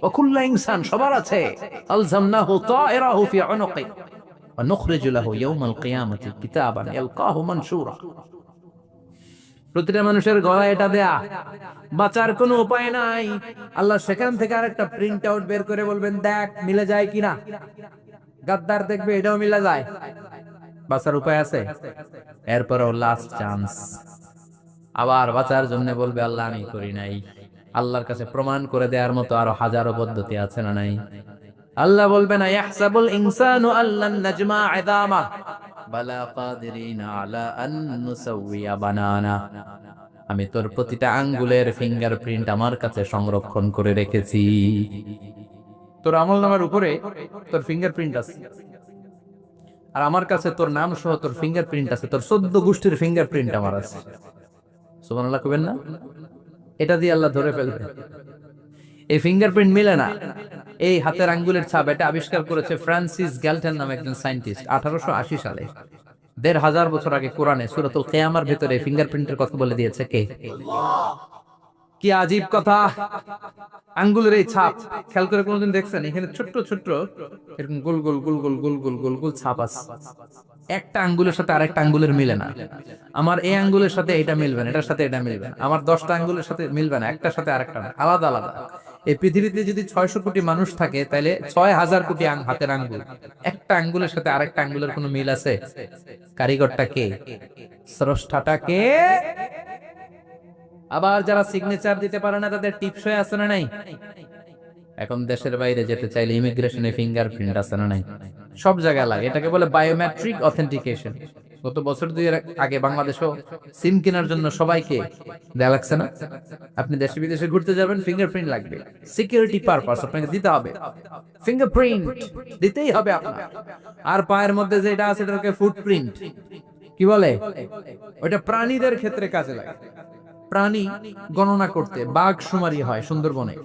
ওয়াকুল্লা ইনসান, সবার আছে। আলজামনাহু তায়রাহু ফি উনুকি ওয়া নুখরিজু লাহু ইয়াউমাল কিয়ামাতি কিতাবান ইয়ালকাহু মানশুরা। প্রতিটা মানুষের গলায় এটা দেয়া, বাঁচার কোনো উপায় নাই। আল্লাহ সেখান থেকে আরেকটা প্রিন্ট আউট বের করে বলবেন, দেখ মিলে যায় কিনা। গাদ্দার দেখবে এটাও মিলে যায়, বাঁচার উপায় আছে। এরপরও লাস্ট চান্স, আবার বাঁচার জন্য বলবে আল্লাহ আমি করি নাই। আল্লাহর কাছে প্রমাণ করে দেওয়ার মতো আরো হাজারো পদ্ধতি আছে না নাই? আল্লাহ বলবেন ইয়াহসাবুল ইনসানু আল্লান নাজমা ইযামা বালা কাদিরিনা আলা আন নুসাউইয়া বানানা। আমি তোর প্রতিটা আঙ্গুলের ফিঙ্গারপ্রিন্ট আমার কাছে সংরক্ষণ করে রেখেছি। তোর আমলনামার উপরে তোর ফিঙ্গারপ্রিন্ট আছে, আর আমার কাছে তোর নাম সহ তোর ফিঙ্গারপ্রিন্ট আছে। তোর 14 গোষ্ঠীর ফিঙ্গারপ্রিন্ট আমার আছে। সুবহানাল্লাহ কইবেন না? এটা দিয়ে আল্লাহ ধরে ফেলবে। এই ফিঙ্গারপ্রিন্ট মিলে না, এই হাতের আঙ্গুলের ছাপ, এটা আবিষ্কার করেছে ফ্রান্সিস গ্যালটন নামে একজন সায়েন্টিস্ট 1880 সালে। 1500 বছর আগে কোরআনে সূরাতুল কিয়ামার ভিতরে ফিঙ্গারপ্রিন্টের কথা বলে দিয়েছে কে? আল্লাহ। কি আজীব কথা! আঙ্গুলের এই ছাপ খেয়াল করে কোনদিন দেখছেন? এখানে ছোট্ট ছোট্ট এরকম গোল গোল গোল গোল গোল গোল গোল গোল ছাপ আছে। একটা আঙ্গুলের সাথে আরেকটা আঙ্গুলের মিলে না। আমার এই আঙ্গুলের সাথে এটা মিলবে না, এটার সাথে এটা মিলবে না। আমার 10টা আঙ্গুলের সাথে মিলবে না, একটার সাথে আরেকটা না, আলাদা আলাদা। এই পৃথিবীতে যদি 600 কোটি মানুষ থাকে, তাহলে 6000 কোটি হাতের আঙ্গুল। একটা আঙ্গুলের সাথে আরেকটা আঙ্গুলের কোনো মিল আছে? কারিগরটা কে? স্রষ্টাটা কে? আবার যারা সিগনেচার দিতে পারে না, তাদের টিপসই আছে না নাই? এখন দেশের বাইরে যেতে চাইলে ইমিগ্রেশনে ফিঙ্গারপ্রিন্ট আছে না নাই? সব জায়গায় লাগে। এটাকে বলে বায়োমেট্রিক অথেন্টিকেশন। গত বছর 2 এর আগে বাংলাদেশও সিম কেনার জন্য সবাইকে দেয়া লাগছে না? আপনি দেশে বিদেশে ঘুরতে যাবেন, ফিঙ্গারপ্রিন্ট লাগবে। সিকিউরিটি পারপাস আপনাকে দিতে হবে, ফিঙ্গারপ্রিন্ট দিতেই হবে আপনার। আর পায়ের মধ্যে যেটা আছে এটাকে ফুটপ্রিন্ট কি বলে? ওটা প্রাণীদের ক্ষেত্রে কাজে লাগে। প্রাণী গণনা করতে বাঘ শুমারি হয় সুন্দরবনে।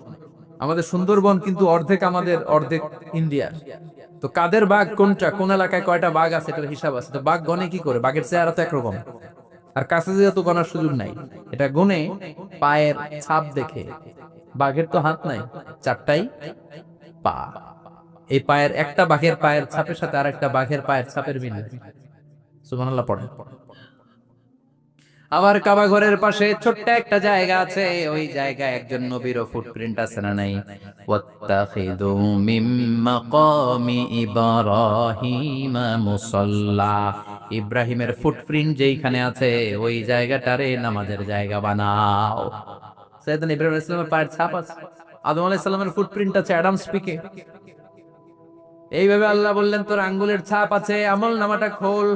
আমাদের সুন্দরবন কিন্তু অর্ধেক আমাদের, অর্ধেক ইন্ডিয়ার। তো কাদের বাঘ কোনটা, কোন এলাকায় কয়টা বাঘ আছে এটার হিসাব আছে। তো বাঘ গনে কি করে? বাঘের চেহারা তো একরকম, আর কাছে যেহেতু গনার সুযোগ নাই, এটা গনে পায়ের ছাপ দেখে। বাঘের তো হাত নাই, 4টাই পা। এই পায়ের একটা বাঘের পায়ের ছাপের সাথে আর একটা বাঘের পায়ের ছাপের মিল। সুবহানাল্লাহ পড়েন। আবার কাবা ঘরের পাশে ছোট্ট একটা জায়গা আছে, ওই জায়গায় একজন নবীরও ফুটপ্রিন্ট আছে না নাই? ওয়াত্তাখিযু মিম মাকামি ইব্রাহিম মুসাল্লা। ইব্রাহিমের ফুটপ্রিন্ট যেইখানে আছে, ওই জায়গাটারে নামাজের জায়গা বানাও। সাইয়েদনা ইব্রাহিম আলাইহিস সালামের পায়ের ছাপ আছে, আদম আলাইহিস সালামের ফুটপ্রিন্ট আছে অ্যাডামস পিকে। এইভাবে আল্লাহ বললেন তোর আঙ্গুলের ছাপ আছে, আমল নামাটা খোল।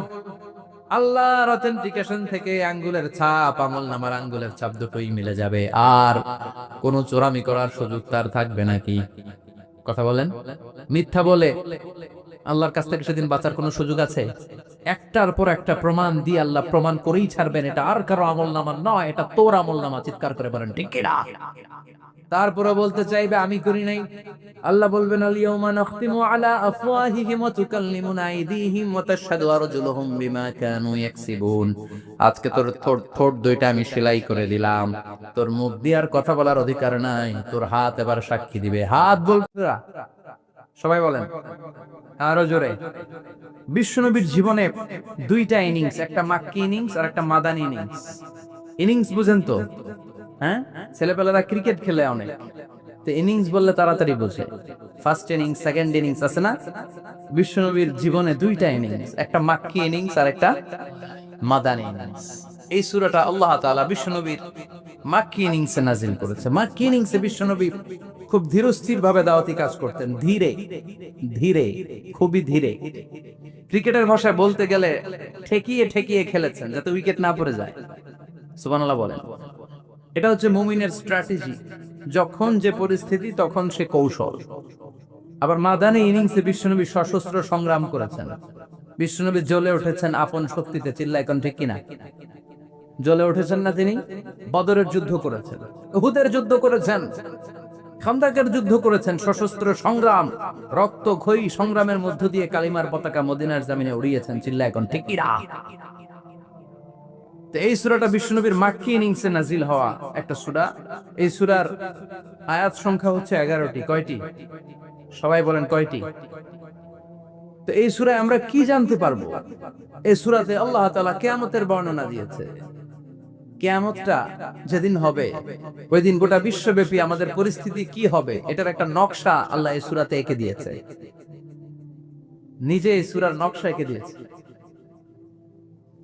আল্লাহর অথেন্টিকেশন থেকে আঙ্গুলের ছাপ, আমল নামার আঙ্গুলের ছাপ দুটোই মিলে যাবে। আর কোন চোরামি করার সুযোগ তার থাকবে নাকি? কথা বলেন। মিথ্যা বলে আল্লাহর কাছ থেকে সেদিন বাঁচার কোন সুযোগ আছে? একটার পর একটা প্রমাণ দিয়ে আল্লাহ প্রমাণ করেই ছাড়বেন, এটা আর কারো আমল নামা নয়, এটা তোর আমল নামা। চিৎকার করে বলেন ঠিক কিনা? তারপরে বলতে চাইবে আমি করি নাই। আল্লাহ বলবেন আল-ইয়াউমা নাখতিমু আলা আফওয়াহিহিম ওয়া তুকাল্লিমুনা আইদিহিম ওয়া তাশহাদু আরজুলুহুম বিমা কানু ইয়াকসিবুন। আজকে তোর ঠোঁট দুইটা আমি সেলাই করে দিলাম, তোর মুখ দিয়ে আর কথা বলার অধিকার নাই, তোর হাত এবার সাক্ষী দিবে। হাত বলতে সবাই বলেন আরো জোরে। বিশ্বনবীর জীবনে 2টা ইনিংস, একটা মাক্কি ইনিংস আর একটা মাদানী ইনিংস। ইনিংস বুঝেন তো? হ্যাঁ, ছেলেপেলেরা ক্রিকেট খেলে অনেক, তো ইনিংস বললে তাড়াতাড়ি বুঝে। ফার্স্ট ইনিংস, সেকেন্ড ইনিংস আছে না? বিশ্বনবীর জীবনে দুইটা ইনিংস, একটা মাক্কি ইনিংস আর একটা মাদানী ইনিংস। এই সূরাটা আল্লাহ তাআলা বিশ্বনবীর মাক্কি ইনিংসে নাজিল করেছে। মাক্কি ইনিংসে বিশ্বনবী খুব ধীরস্থির ভাবে দাওয়াতি কাজ করতেন, ধীরে ধীরে, খুবই ধীরে। ক্রিকেটের ভাষায় বলতে গেলে ঠেকিয়ে ঠেকিয়ে খেলেছেন যাতে উইকেট না পড়ে যায়। সুবহানাল্লাহ বলেন। এটা হচ্ছে মুমিনের স্ট্র্যাটেজি, যখন যে পরিস্থিতি তখন সে কৌশল। আবার মাদানী ইনিংসে বিশ্বনবী সশস্ত্র সংগ্রাম করেছেন। বিশ্বনবী জ্বলে উঠেছেন আপন শক্তিতে, চিল্লা এখন ঠিক কিনা? জ্বলে উঠেছেন না তিনি? বদরের যুদ্ধ করেছেন, উহুদের যুদ্ধ করেছেন, খান্দাকের যুদ্ধ করেছেন, সশস্ত্র সংগ্রাম, রক্তক্ষয়ী সংগ্রামের মধ্য দিয়ে কালিমার পতাকা মদিনার জমিনে উড়িয়েছেন, চিল্লা এখন ঠিক কিনা? তো এই সূরাটা বিশ্বনবীর মাক্কি ইনিংসে নাজিল হওয়া একটা সূরা। এই সূরার আয়াত সংখ্যা হচ্ছে 11টি। কয়টি? সবাই বলেন কয়টি? তো এই সূরায় আমরা কি জানতে পারবো? এই সূরাতে আল্লাহ তাআলা কিয়ামতের বর্ণনা দিয়েছে। কিয়ামতটা যেদিন হবে, ওই দিন গোটা বিশ্বব্যাপী আমাদের পরিস্থিতি কি হবে এটার একটা নকশা আল্লাহ এই সূরাতে এঁকে দিয়েছে। নিজে এই সূরার নকশা এঁকে দিয়েছে।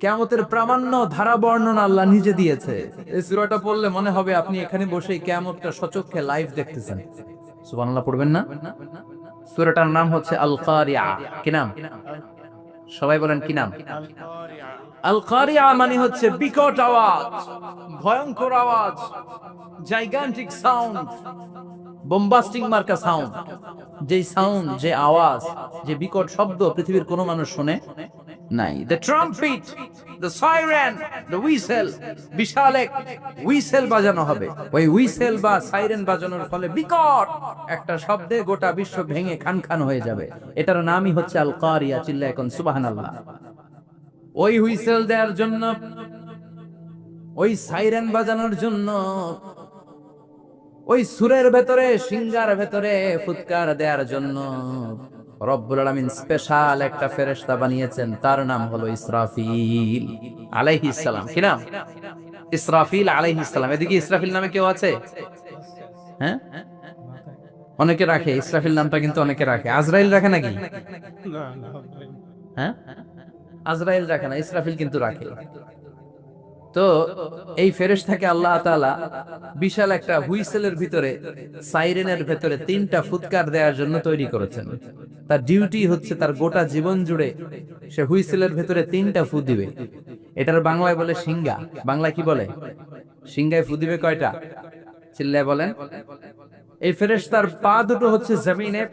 কিয়ামতের প্রামাণ্য ধারা বর্ণনা আল্লাহ নিজে দিয়েছে। এই সূরাটা পড়লে মনে হবে আপনি এখানে বসে কিয়ামতটা সচক্ষে লাইভ দেখতেছেন। সুবহানাল্লাহ পড়বেন না? সূরাটার নাম হচ্ছে আল কারিয়া। কি নাম? সবাই বলেন কি নাম? আল কারিয়া মানে হচ্ছে বিকট আওয়াজ, ভয়ঙ্কর আওয়াজ, জাইগান্টিক সাউন্ড, বোম্বাস্টিং মার্কা সাউন্ড। যে সাউন্ড, যে আওয়াজ, যে বিকট শব্দ পৃথিবীর কোনো মানুষ শুনে নাই। The trumpet, the siren, the whistle, বিশাল এক হুইসেল বাজানো হবে। ওই হুইসেল বা সাইরেন বাজানোর ফলে বিকট একটা শব্দে গোটা বিশ্ব ভেঙে খান খান হয়ে যাবে। এটার নামই হচ্ছে আল কারিয়া। চিল্লা এখন সুবহানাল্লাহ। ওই হুইসেল দেওয়ার জন্য, ওই সাইরেন বাজানোর জন্য, ওই সুরের ভেতরে, সিঙ্গার ভেতরে ফুৎকার দেওয়ার জন্য রব্বুল আলামিন স্পেশাল একটা ফেরেশতা বানিয়েছেন। তার নাম হলো ইসরাফিল আলাইহিস সালাম। কি নাম? ইসরাফিল আলাইহিস সালাম। এদিকে ইসরাফিল নামে কেউ আছে? হ্যাঁ, অনেকে রাখে ইসরাফিল নামটা, কিন্তু অনেকে রাখে। আজরাইল রাখে নাকি? হ্যাঁ, আজরাইল রাখে না, ইসরাফিল কিন্তু রাখে। তো এই ফেরেশতাকে আল্লাহ তাআলা বিশাল একটা হুইসেলের ভিতরে, সাইরেনের ভিতরে 3টা ফুৎকার দেওয়ার জন্য তৈরি করেছেন। তার ডিউটি হচ্ছে তার গোটা জীবন জুড়ে সে হুইসেলের ভিতরে 3টা ফু দিবে। এটার বাংলায় বলে সিঙ্গা। বাংলায় কি বলে? সিঙ্গায় ফু দিবে কয়টা? চিল্লায় বলেন। এই ফেরেশতার পা দুটো হচ্ছে জমিনে,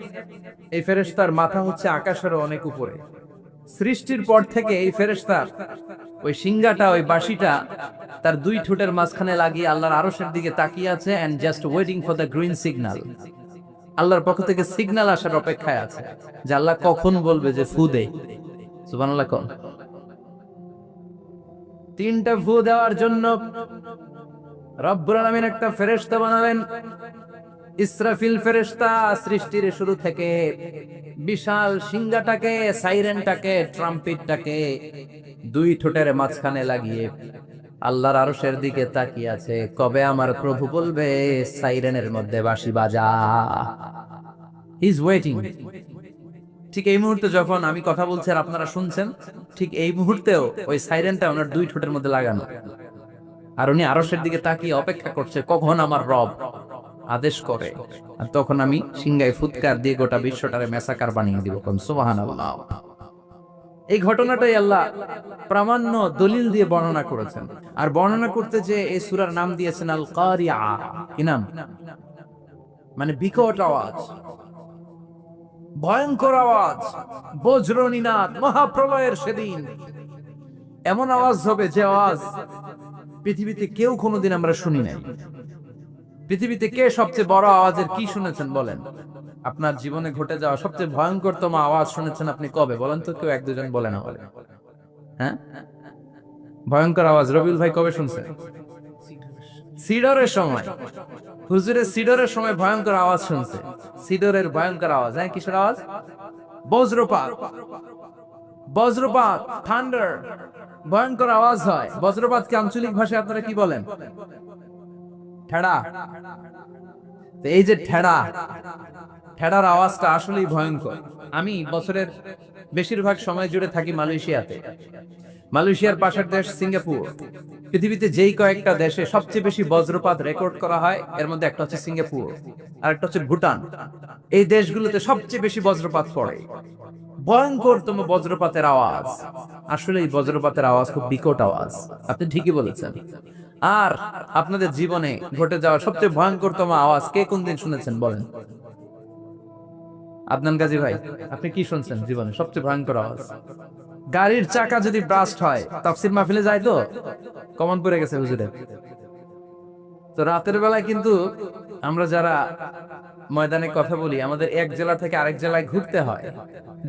এই ফেরেশতার মাথা হচ্ছে আকাশেরও অনেক উপরে। সৃষ্টির পর থেকে এই ফেরেশতার ওই সিঙ্গাটা, ওই বাঁশিটা তার 2 ঠোঁটের মাঝখানে লাগিয়ে আল্লাহর আরশের দিকে তাকিয়ে আছে, and just waiting for the green signal. আল্লাহর পক্ষ থেকে সিগন্যাল আসার অপেক্ষায় আছে যে আল্লাহ কখন বলবে যে ফু দে। সুবহানাল্লাহ। কোন 3টা ফু দেওয়ার জন্য রব্বুল আলামিন একটা ফেরেশতা বানালেন। ইসরাফিল ফেরেশতা সৃষ্টির শুরু থেকে বিশাল সিঙ্গাটাকে, সাইরেনটাকে, ট্রাম্পেটটাকে 2 ঠোঁটের মাঝখানে লাগিয়ে আল্লাহর আরশের দিকে তাকিয়ে আছে, কবে আমার প্রভু বলবে সাইরেনের মধ্যে বাঁশি বাজা। He is waiting. ঠিক এই মুহূর্তে যখন আমি কথা বলছি আর আপনারা শুনছেন, ঠিক এই মুহূর্তেও ওই সাইরেনটা ওনার 2 ঠোঁটের মধ্যে লাগানো, আর উনি আরশের দিকে তাকিয়ে অপেক্ষা করছে কখন আমার রব আদেশ করে, আর তখন আমি সিংহায় ফুৎকার দিয়ে গোটা বিশ্বটারে মেসাকার বানিয়ে দিব। কোন সুবহানাল্লাহ। এই ঘটনাটাই আল্লাহ প্রামাণ্য দলিল দিয়ে বর্ণনা করেছেন। আর বর্ণনা করতে যে এই সূরার নাম দিয়েছেন আল কারিয়া। কি নাম? মানে বিকট আওয়াজ, ভয়ঙ্কর আওয়াজ, বজ্রনিনাদ, মহাপ্রলয়ের সেদিন এমন আওয়াজ হবে যে আওয়াজ পৃথিবীতে কেউ কোনোদিন আমরা শুনি নাই। পৃথিবীতে কে সবচেয়ে বড় আওয়াজের কি শুনেছেন বলেন? আপনার জীবনে ঘটে যাওয়া সবচেয়ে ভয়ঙ্করতম আওয়াজ শুনেছেন আপনি কবে বলেন তো? কেউ 1-2 জন বলে না বলে। হ্যাঁ, ভয়ঙ্কর আওয়াজ রবিউল ভাই কবে শুনছেন? সিডরের সময়। হুজুরের সিডরের সময় ভয়ঙ্কর আওয়াজ শুনছে। সিডরের ভয়ঙ্কর আওয়াজ। হ্যাঁ, কিসের আওয়াজ? বজ্রপাত। বজ্রপাত, থান্ডার, ভয়ঙ্কর আওয়াজ হয়। বজ্রপাতকে আঞ্চলিক ভাষায় আপনারা কি বলেন? ঠেড়া। এই যে ঠেড়া, ঠেড়ার আওয়াজটা আসলেই ভয়ঙ্কর। আমি বছরের বেশিরভাগ সময় জুড়ে থাকি মালয়েশিয়াতে। মালয়েশিয়ার পাশের দেশ সিঙ্গাপুর। পৃথিবীতে যেই কয়েকটা দেশে সবচেয়ে বেশি বজ্রপাত রেকর্ড করা হয় এর মধ্যে একটা হচ্ছে সিঙ্গাপুর, আর একটা হচ্ছে ভুটান। এই দেশগুলোতে সবচেয়ে বেশি বজ্রপাত পড়ে, ভয়ঙ্করতম বজ্রপাতের আওয়াজ। আসলে এই বজ্রপাতের আওয়াজ খুব বিকট আওয়াজ, আপনি ঠিকই বলেছেন। আর আপনাদের জীবনে ঘটে যাওয়া সবচেয়ে ভয়ঙ্করতম আওয়াজ কে কোন দিন শুনেছেন বলেন? আদনান গাজী ভাই, আপনি কি শুনছেন জীবনে সবচেয়ে ভয়ঙ্কর আওয়াজ? গাড়ির চাকা যদি ব্রাস্ট হয়, তাফসীর মাহফিলে যায় তো কমন পড়ে গেছে হুজুরের। তো রাতের বেলায় কিন্তু আমরা যারা ময়দানে কথা বলি, আমাদের এক জেলা থেকে আরেক জেলায় ঘুরতে হয়।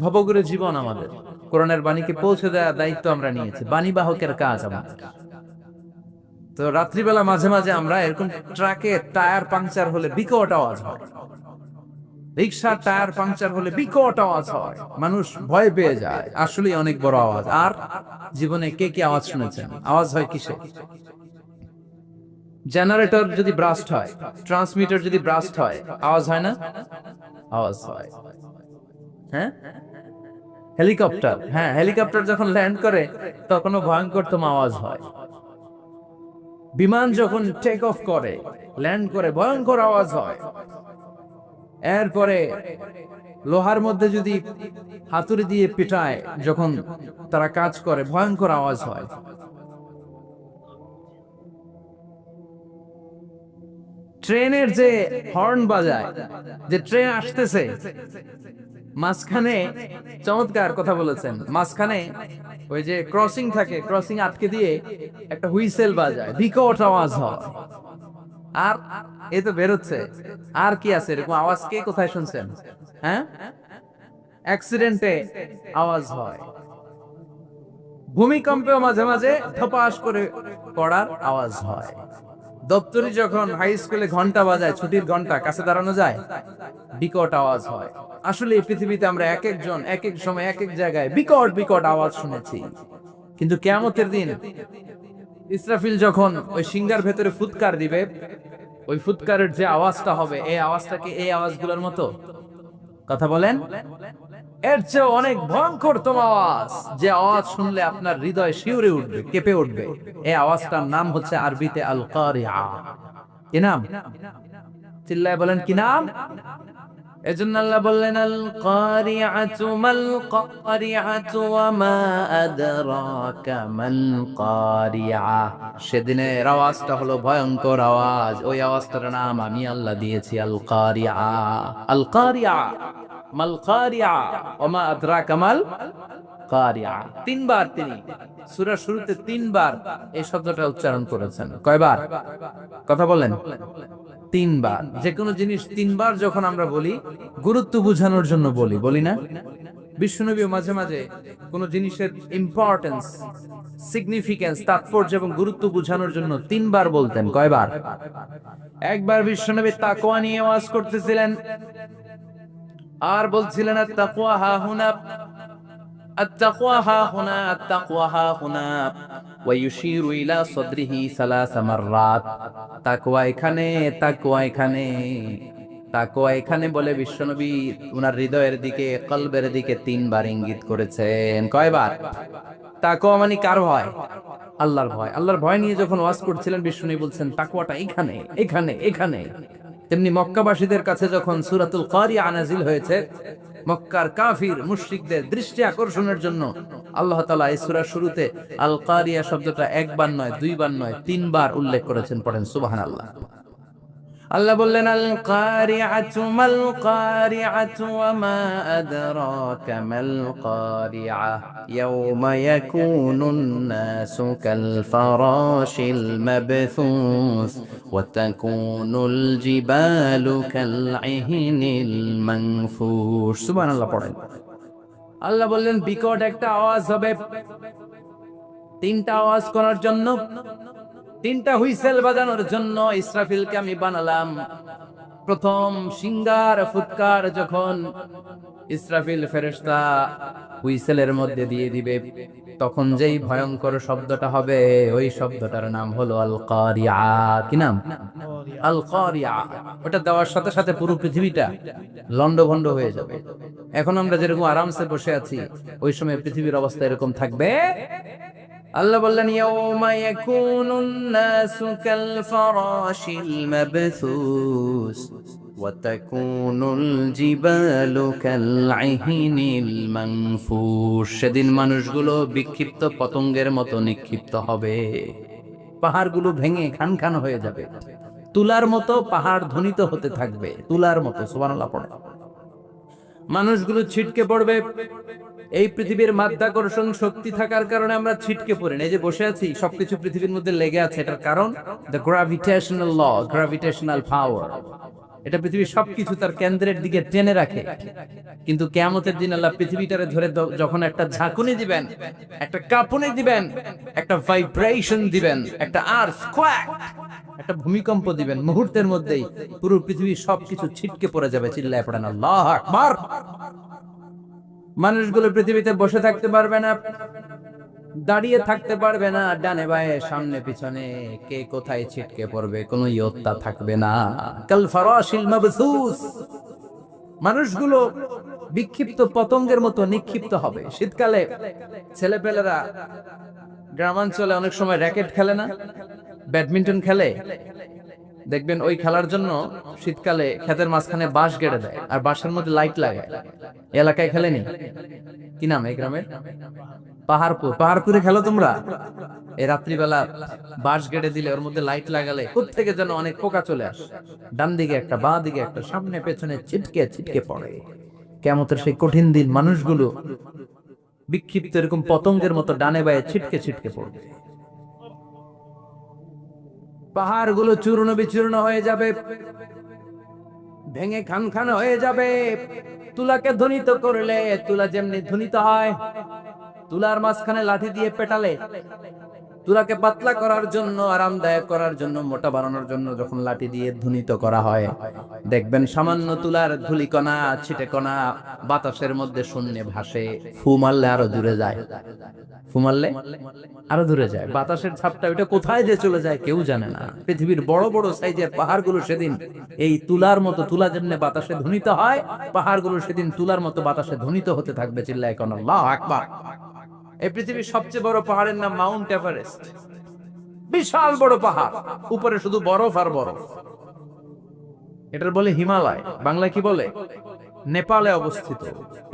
ভবঘুরে জীবন আমাদের। কোরআনের বাণীকে পৌঁছে দেওয়ার দায়িত্ব আমরা নিয়েছি, বাণী বাহকের কাজ আমাদের। তো রাত্রিবেলা মাঝে মাঝে আমরা এরকম ট্রাকে টায়ার পাংচার হলে বিকট আওয়াজ হয়, রিক্সার টায়ার পাংচার হলে বিকট আওয়াজ হয়, মানুষ ভয় পেয়ে যায়। আসলে অনেক বড় আওয়াজ। আর জীবনে কে কি আওয়াজ শুনেছেন? আওয়াজ হয় কিসে? জেনারেটর যদি ব্রাস্ট হয়, ট্রান্সমিটার যদি ব্রাস্ট হয়, আওয়াজ হয় না? আওয়াজ হয়। হ্যাঁ, হেলিকপ্টার, হ্যাঁ হেলিকপ্টার যখন ল্যান্ড করে তখনও ভয়ঙ্করতম আওয়াজ হয়। বিমান যখন টেক অফ করে, ল্যান্ড করে, ভয়ঙ্কর আওয়াজ হয়। এরপরে লোহার মধ্যে যদি হাতুড়ি দিয়ে পিটায় যখন তারা কাজ করে, ভয়ঙ্কর আওয়াজ হয়। ট্রেনের যে হর্ন বাজায়, যে ট্রেন আসতেছে, মাঝখানে চমৎকার কথা বলেছেন, মাঝখানে ওই যে ক্রসিং থাকে, ক্রসিং আটকে দিয়ে একটা হুইসেল বাজায়, বিকট আওয়াজ হয়। আর এই তো বেরোচ্ছে। আর কি আছে এরকম আওয়াজ? কে কোথায় শুনছেন? হ্যাঁ, অ্যাক্সিডেন্টে আওয়াজ হয়। ভূমিকম্পেও মাঝে মাঝে ধপাস করে পড়ার আওয়াজ হয়। দপ্তরি যখন হাই স্কুলে ঘন্টা বাজায়, ছুটির ঘন্টা, কাছে দাঁড়ানো যায়, বিকট আওয়াজ হয়। আসলে এই পৃথিবীতে আমরা এক একজন এক এক সময় এক এক জায়গায় বিকট বিকট আওয়াজ শুনেছি। কিন্তু কিয়ামতের দিন ইসরাফিল যখন ওই সিংহার ভেতরে ফুৎকার দিবে, ওই ফুৎকারের যে আওয়াজটা হবে, এই আওয়াজটা কি এই আওয়াজগুলোর মতো? কথা বলেন। এর চেয়ে অনেক ভয়ঙ্করতম আওয়াজ, যে আওয়াজ শুনলে আপনার হৃদয় শিউরে উঠবে, কেঁপে উঠবে। এই আওয়াজটার নাম হচ্ছে আরবিতে আল কারিআ। কি নাম? চিল্লায় বলেন কি নাম? এজন্য আল্লাহ বললেন আল কারিআতু মাল কারিআতু ওয়া মা আদরাকা মাল কারিআ। সেদিনের আওয়াজটা হলো ভয়ঙ্কর আওয়াজ। ওই আওয়াজটার নাম আমি আল্লাহ দিয়েছি আল কারিআ। আল কারিআ মাল কারিআ ওয়া মা আদরাকা মাল কারিআ। তিনবার তিনি সূরার শুরুতে তিনবার এই শব্দটা উচ্চারণ করেছেন। কয়বার? কথা বলেন। তিনবার। যে কোনো জিনিস তিনবার যখন আমরা বলি, গুরুত্ব বোঝানোর জন্য বলি, বলি না? বিশ্বনবী মাঝে মাঝে কোন জিনিসের ইম্পর্টেন্স, সিগনিফিকেন্স, তাৎপর্য এবং গুরুত্ব বোঝানোর জন্য তিনবার বলতেন। কয়বার? একবার বিশ্বনবী তাকওয়া নিয়ে ওয়াজ করতেছিলেন, আর বলছিলেন আত-তাকওয়া হা হুনা, আত-তাকওয়া হা হুনা, আত-তাকওয়া হা হুনা, ওয়া ইউশিরু ইলা সাদরিহি সালাসা মাররাত। তাকওয়া এখানে, তাকওয়া এখানে, তাকওয়া এখানে বলে বিশ্বনবী ওনার হৃদয়ের দিকে, কলবের দিকে তিনবার ইঙ্গিত করেছেন। কয়বার? তাকওয়া মানে কার ভয়? আল্লাহর ভয়। আল্লাহর ভয় নিয়ে যখন ওয়াজ করছিলেন, বিশ্বনবী বলছেন তাকওয়াটা এখানে, এখানে, এখানে। তেমনি মক্কাবাসীদের কাছে যখন সূরাতুল কারিআ নাযিল হয়েছে, মক্কার কাফির মুশরিকদের দৃষ্টি আকর্ষণের জন্য আল্লাহ তাআলা এই সূরার শুরুতে আল কারিআ শব্দটা একবার নয়, দুইবার নয়, তিনবার উল্লেখ করেছেন। পড়েন সুবহানাল্লাহ। আল্লাহ বললেন আল কারিআতু মাল কারিআতু ওয়া মা আদরাকা মাল কারিআ ইয়াওমা ইয়াকুনুন নাসু কাল ফারাশিল মাবথুস ওয়া তাকুনুল জিবালু কাল ইহনিল মানফুশ। সুবহানাল্লাহ পড়েন। আল্লাহ বললেন বিকট একটা আওয়াজ হবে। তিনটা আওয়াজ করার জন্য, তিনটা হুইসেল বাজানোর জন্য ইসরাফিলকে আমি বানালাম। প্রথম সিংহার ফুৎকার যখন ইসরাফিল ফেরেশতা হুইসেলের মধ্যে দিয়ে দিবে, তখন যেই ভয়ঙ্কর শব্দটা হবে ওই শব্দটার নাম হলো আল কারিয়া। কি নাম? আল কারিয়া। ওটা দেওয়ার সাথে সাথে পুরো পৃথিবীটা লন্ডভন্ড হয়ে যাবে। এখন আমরা যেরকম আরামসে বসে আছি, ওই সময় পৃথিবীর অবস্থা এরকম থাকবে। আল্লাহ বললেন ইয়াউমা ইয়াকুনুন নাসু কাল ফারাশিল মাবথুস ওয়া তাকুনুল জিবালু কাল আহিনিল মানফুস। সেদিন মানুষগুলো বিক্ষিপ্ত পতঙ্গের মতো নিক্ষিপ্ত হবে, পাহাড়গুলো ভেঙে খান খান হয়ে যাবে, তুলার মতো পাহাড় ধ্বনিত হতে থাকবে, তুলার মতো। সুবহানাল্লাহ পড়ে। মানুষগুলো ছিটকে পড়বে। এই পৃথিবীর মাধ্যাকর্ষণ শক্তি থাকার কারণে আমরা ছিটকে পড়ি না। এই যে বসে আছি, সবকিছু পৃথিবীর মধ্যে লেগে আছে, এটার কারণ দ্য গ্র্যাভিটেশনাল ল, গ্র্যাভিটেশনাল পাওয়ার। এটা পৃথিবীর সবকিছু তার কেন্দ্রের দিকে টেনে রাখে। কিন্তু কিয়ামতের দিন আল্লাহ পৃথিবীটারে ধরে যখন একটা ঝাঁকুনি দিবেন, একটা কাঁপুনি দিবেন, একটা ভাইব্রেশন দিবেন, একটা আর্থকোয়েক, একটা ভূমিকম্প দিবেন, মুহূর্তের মধ্যেই পুরো পৃথিবীর সবকিছু ছিটকে পড়ে যাবে। চিল্লায় পড়েন আল্লাহু আকবার। মানুষগুলো পৃথিবীতে বসে থাকতে পারবে না, দাঁড়িয়ে থাকতে পারবে না, ডানে বায়ে সামনে পিছনে কে কোথায় ছিটকে পড়বে কোনো ইয়ত্তা থাকবে না। কাল ফারাশিল মাবসুস। মানুষগুলো বিক্ষিপ্ত পতঙ্গের মতো নিক্ষিপ্ত হবে। শীতকালে ছেলেপেলেরা গ্রামাঞ্চলে অনেক সময় র্যাকেট খেলে না, ব্যাডমিন্টন খেলে, দেখবেন ওই খেলার জন্য শীতকালে ক্ষেতের মাঝখানে বাঁশ গেড়ে দেয় আর বাঁশের মধ্যে লাইট লাগে। এলাকায় খেলেনি? কি নাম এই গ্রামের? পাহাড়পুর। পাহাড়পুরে খেলো তোমরা? এই রাত্রিবেলা বাঁশ গেড়ে দিলে ওর মধ্যে লাইট লাগালে কোত্থেকে যেন অনেক পোকা চলে আসে, ডান দিকে একটা, বাঁ দিকে একটা, সামনে পেছনে ছিটকে ছিটকে পড়ে। কিয়ামতের সেই কঠিন দিন মানুষগুলো বিক্ষিপ্ত এরকম পতঙ্গের মতো ডানে বায়ে ছিটকে ছিটকে পড়বে। পাহাড়গুলো চূর্ণ বিচূর্ণ হয়ে যাবে, ভেঙে খান খান হয়ে যাবে। তুলাকে ধ্বনিত করলে তুলা যেমনি ধ্বনিত হয়, তুলার মাঝখানে লাঠি দিয়ে পেটালে, তুলাকে পাতলা করার জন্য, আরামদায়ক করার জন্য, মোটা বানানোর জন্য যখন লাঠি দিয়ে ধ্বনিত করা হয়, দেখবেন সামান্য তুলার ধুলিকণা, ছিটেকণা বাতাসের মধ্যে শূন্যে ভাসে। ফু মারলে আরো দূরে যায়, ফু মারলে আরো দূরে যায়। বাতাসের ছাপটা ওটা কোথায় যে চলে যায় কেউ জানে না। পৃথিবীর বড় বড় সাইজের পাহাড়গুলো সেদিন এই তুলার মতো, তুলা যেমনি বাতাসে ধ্বনিত হয়, পাহাড়গুলো সেদিন তুলার মতো বাতাসে ধ্বনিত হতে থাকবে। চিল্লায় কোন আল্লাহু আকবার। এই পৃথিবীর সবচেয়ে বড় পাহাড়ের নাম মাউন্ট এভারেস্ট। বিশাল বড় পাহাড়, উপরে শুধু বরফ আর বরফ। এটার বলে হিমালয়। বাংলায় কি বলে? নেপালে অবস্থিত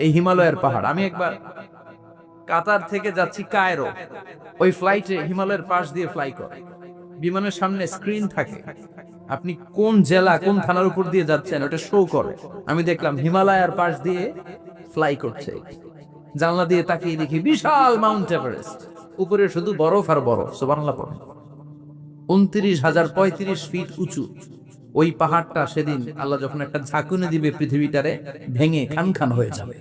এই হিমালয়ের পাহাড়। আমি একবার কাতার থেকে যাচ্ছি কায়রো, ওই ফ্লাইটে হিমালয়ের পাশ দিয়ে ফ্লাই করে, বিমানের সামনে স্ক্রিন থাকে, আপনি কোন জেলা কোন থানার উপর দিয়ে যাচ্ছেন ওটা শো করে। আমি দেখলাম হিমালয়ের পাশ দিয়ে ফ্লাই করছে, জানলা দিয়ে তাকিয়ে দেখি বিশাল মাউন্ট এভারেস্ট, উপরে শুধু বরফ আর বরফ। সুবহানাল্লাহ পড়ে। 29,035 ফিট উঁচু ওই পাহাড়টা সেদিন আল্লাহ যখন একটা ঝাঁকুনি দিবে পৃথিবীটারে ভেঙে খান খান হয়ে যাবে,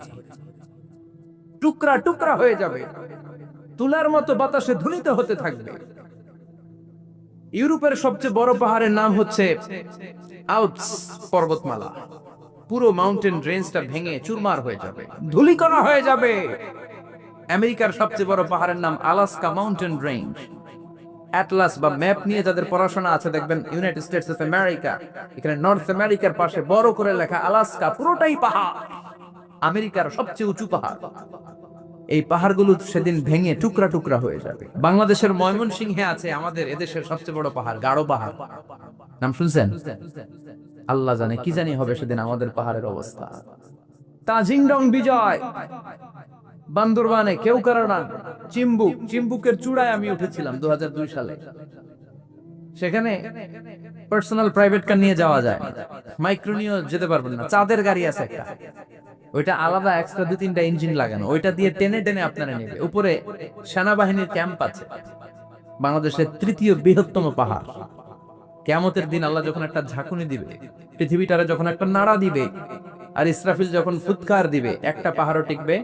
টুকরা টুকরা হয়ে যাবে, তুলার মতো বাতাসে ধ্বনিত হতে থাকবে। ইউরোপের সবচেয়ে বড় পাহাড়ের নাম হচ্ছে আল্পস পর্বতমালা। পুরো মাউন্টেন রেঞ্জটা ভেঙে চুরমার হয়ে যাবে, ধূলিকণা হয়ে যাবে। আমেরিকার সবচেয়ে বড় পাহাড়ের নাম আলাস্কা মাউন্টেন রেঞ্জ। অ্যাটলাস বা ম্যাপ নিয়ে যাদের পড়াশোনা আছে দেখবেন ইউনাইটেড স্টেটস অফ আমেরিকা, এখানে নর্থ আমেরিকার পাশে বড় করে লেখা আলাস্কা, পুরোটাই পাহাড়, আমেরিকার সবচেয়ে উঁচু পাহাড়। এই পাহাড়গুলো সেদিন ভেঙে টুকরা টুকরা হয়ে যাবে। বাংলাদেশের ময়মনসিংহে আছে আমাদের এদেশের সবচেয়ে বড় পাহাড়, গাড়ো পাহাড়। নাম শুনছেন? আল্লাহ জানে কি জানি হবে সেদিন আমাদের পাহাড়ের অবস্থা। তাজিংডং বিজয়, বান্দরবানে কেওক্রানাং, চিম্বুক, চিম্বুকের চূড়ায় আমি উঠেছিলাম 2002 সালে। সেখানে পার্সোনাল প্রাইভেট কার নিয়ে যাওয়া যায়, মাইক্রো নিয়েও যেতে পারবেন না। চাঁদের গাড়ি আছে একটা, ওইটা আলাদা এক্সট্রা 2-3টা ইঞ্জিন লাগানো, ওইটা দিয়ে টেনে টেনে আপনারা নেবে। উপরে সেনাবাহিনীর ক্যাম্প আছে। বাংলাদেশের 3য় বৃহত্তম পাহাড়। কিয়ামতের দিন আল্লাহ যখন একটা ঝাঁকুনি দিবে, পৃথিবীটারে যখন একটা নাড়া দিবে, আর ইসরাফিল যখন ফুৎকার দিবে, একটা পাহাড়ও টিকবে।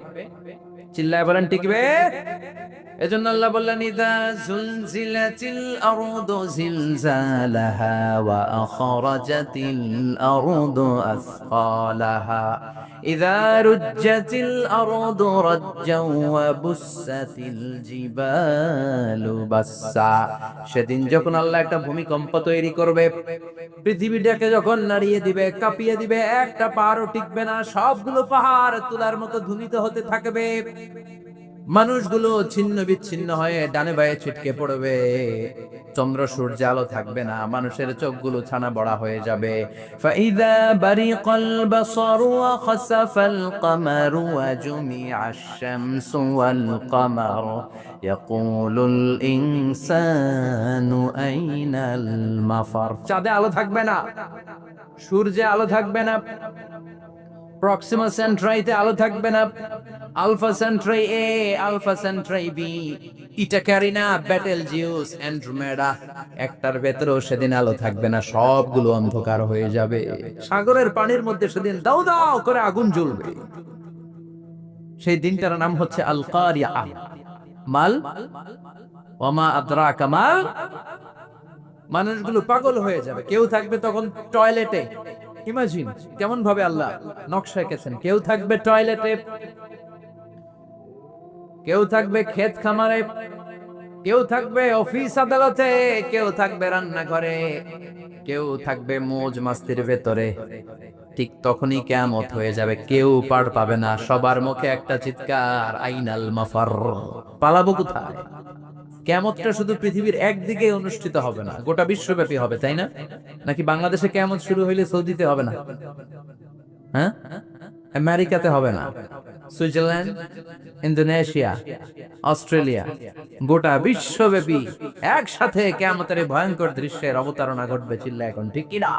চিল্লায় বলেন টিকবে? এজন্য আল্লাহ বললেন ইযা জুলজিলাতিল আরদু জিলজালাহা ওয়া আখরাজাতিল আরদু আসকালাহা ইযা রুজ্জাতিল আরদু রাজ্জাও ওয়া বুসাতিল জিবালু বাসসা। সেদিন যখন আল্লাহ একটা ভূমিকম্প তৈরি করবে, পৃথিবীটাকে যখন নাড়িয়ে দিবে, কাঁপিয়ে দিবে, একটা পাহাড়ও টিকবে না, সবগুলো পাহাড় তুলার মতো ধুনিত হতে থাকবে, মানুষগুলো ছিন্ন বিচ্ছিন্ন হয়ে ডানে বায়ে ছিটকে পড়বে, চন্দ্র সূর্য আলো থাকবে না, মানুষের চোখগুলো ছানা বড়া হয়ে যাবে। ফাইদা বারিকাল বাসারু ওয়া খাসাফাল কামারু ওয়া জুমিআশ শামসু ওয়াল কামার ইয়াকুলুল ইনসানু আইনাল মাফার। চাঁদে আলো থাকবে না, সূর্যে আলো থাকবে না, প্রক্সিমা সেন্ট্রাইতে আলো থাকবে না, আলফা সেন্ট্রাই এ, আলফা সেন্ট্রাই বি, ইটা ক্যারিনা, ব্যাটেল জিউস, অ্যান্ড্রোমেডা, একটার ভেতরেও সেদিন আলো থাকবে না, সবগুলো অন্ধকার হয়ে যাবে। সাগরের পানির মধ্যে সেদিন দাউ দাউ করে আগুন জ্বলবে। সেই দিনটার নাম হচ্ছে আল কারিয়া। মাল ওয়ামা আদরাকা মাল। মানুষগুলো পাগল হয়ে যাবে। কেউ থাকবে তখন টয়লেটে, ইমাজিন কেমন ভাবে আল্লাহ নকশা এঁকেছেন। কেউ থাকবে টয়লেটে, কেউ থাকবে ক্ষেত খামারে, কেউ থাকবে অফিস আদালতে, কেউ থাকবে রান্নাঘরে, কেউ থাকবে মৌজ মাস্তির ভেতরে। ঠিক তখনই কিয়ামত হয়ে যাবে, কেউ পার পাবে না, সবার মুখে একটা চিৎকার, আইনাল মাফার। পালাবো কোথায়? কিয়ামতটা শুধু পৃথিবীর একদিকে অনুষ্ঠিত হবে না, গোটা বিশ্বব্যাপী হবে, তাই না? নাকি বাংলাদেশে কিয়ামত শুরু হইলে সৌদিতে হবে না? হ্যাঁ, আমেরিকাতে হবে না, সুইজারল্যান্ড, ইন্দোনেশিয়া, অস্ট্রেলিয়া, গোটা বিশ্বব্যাপী একসাথে কিয়ামতের ভয়ঙ্কর দৃশ্যের অবতারণা ঘটবে। চিল্লা এখন ঠিক কিনা?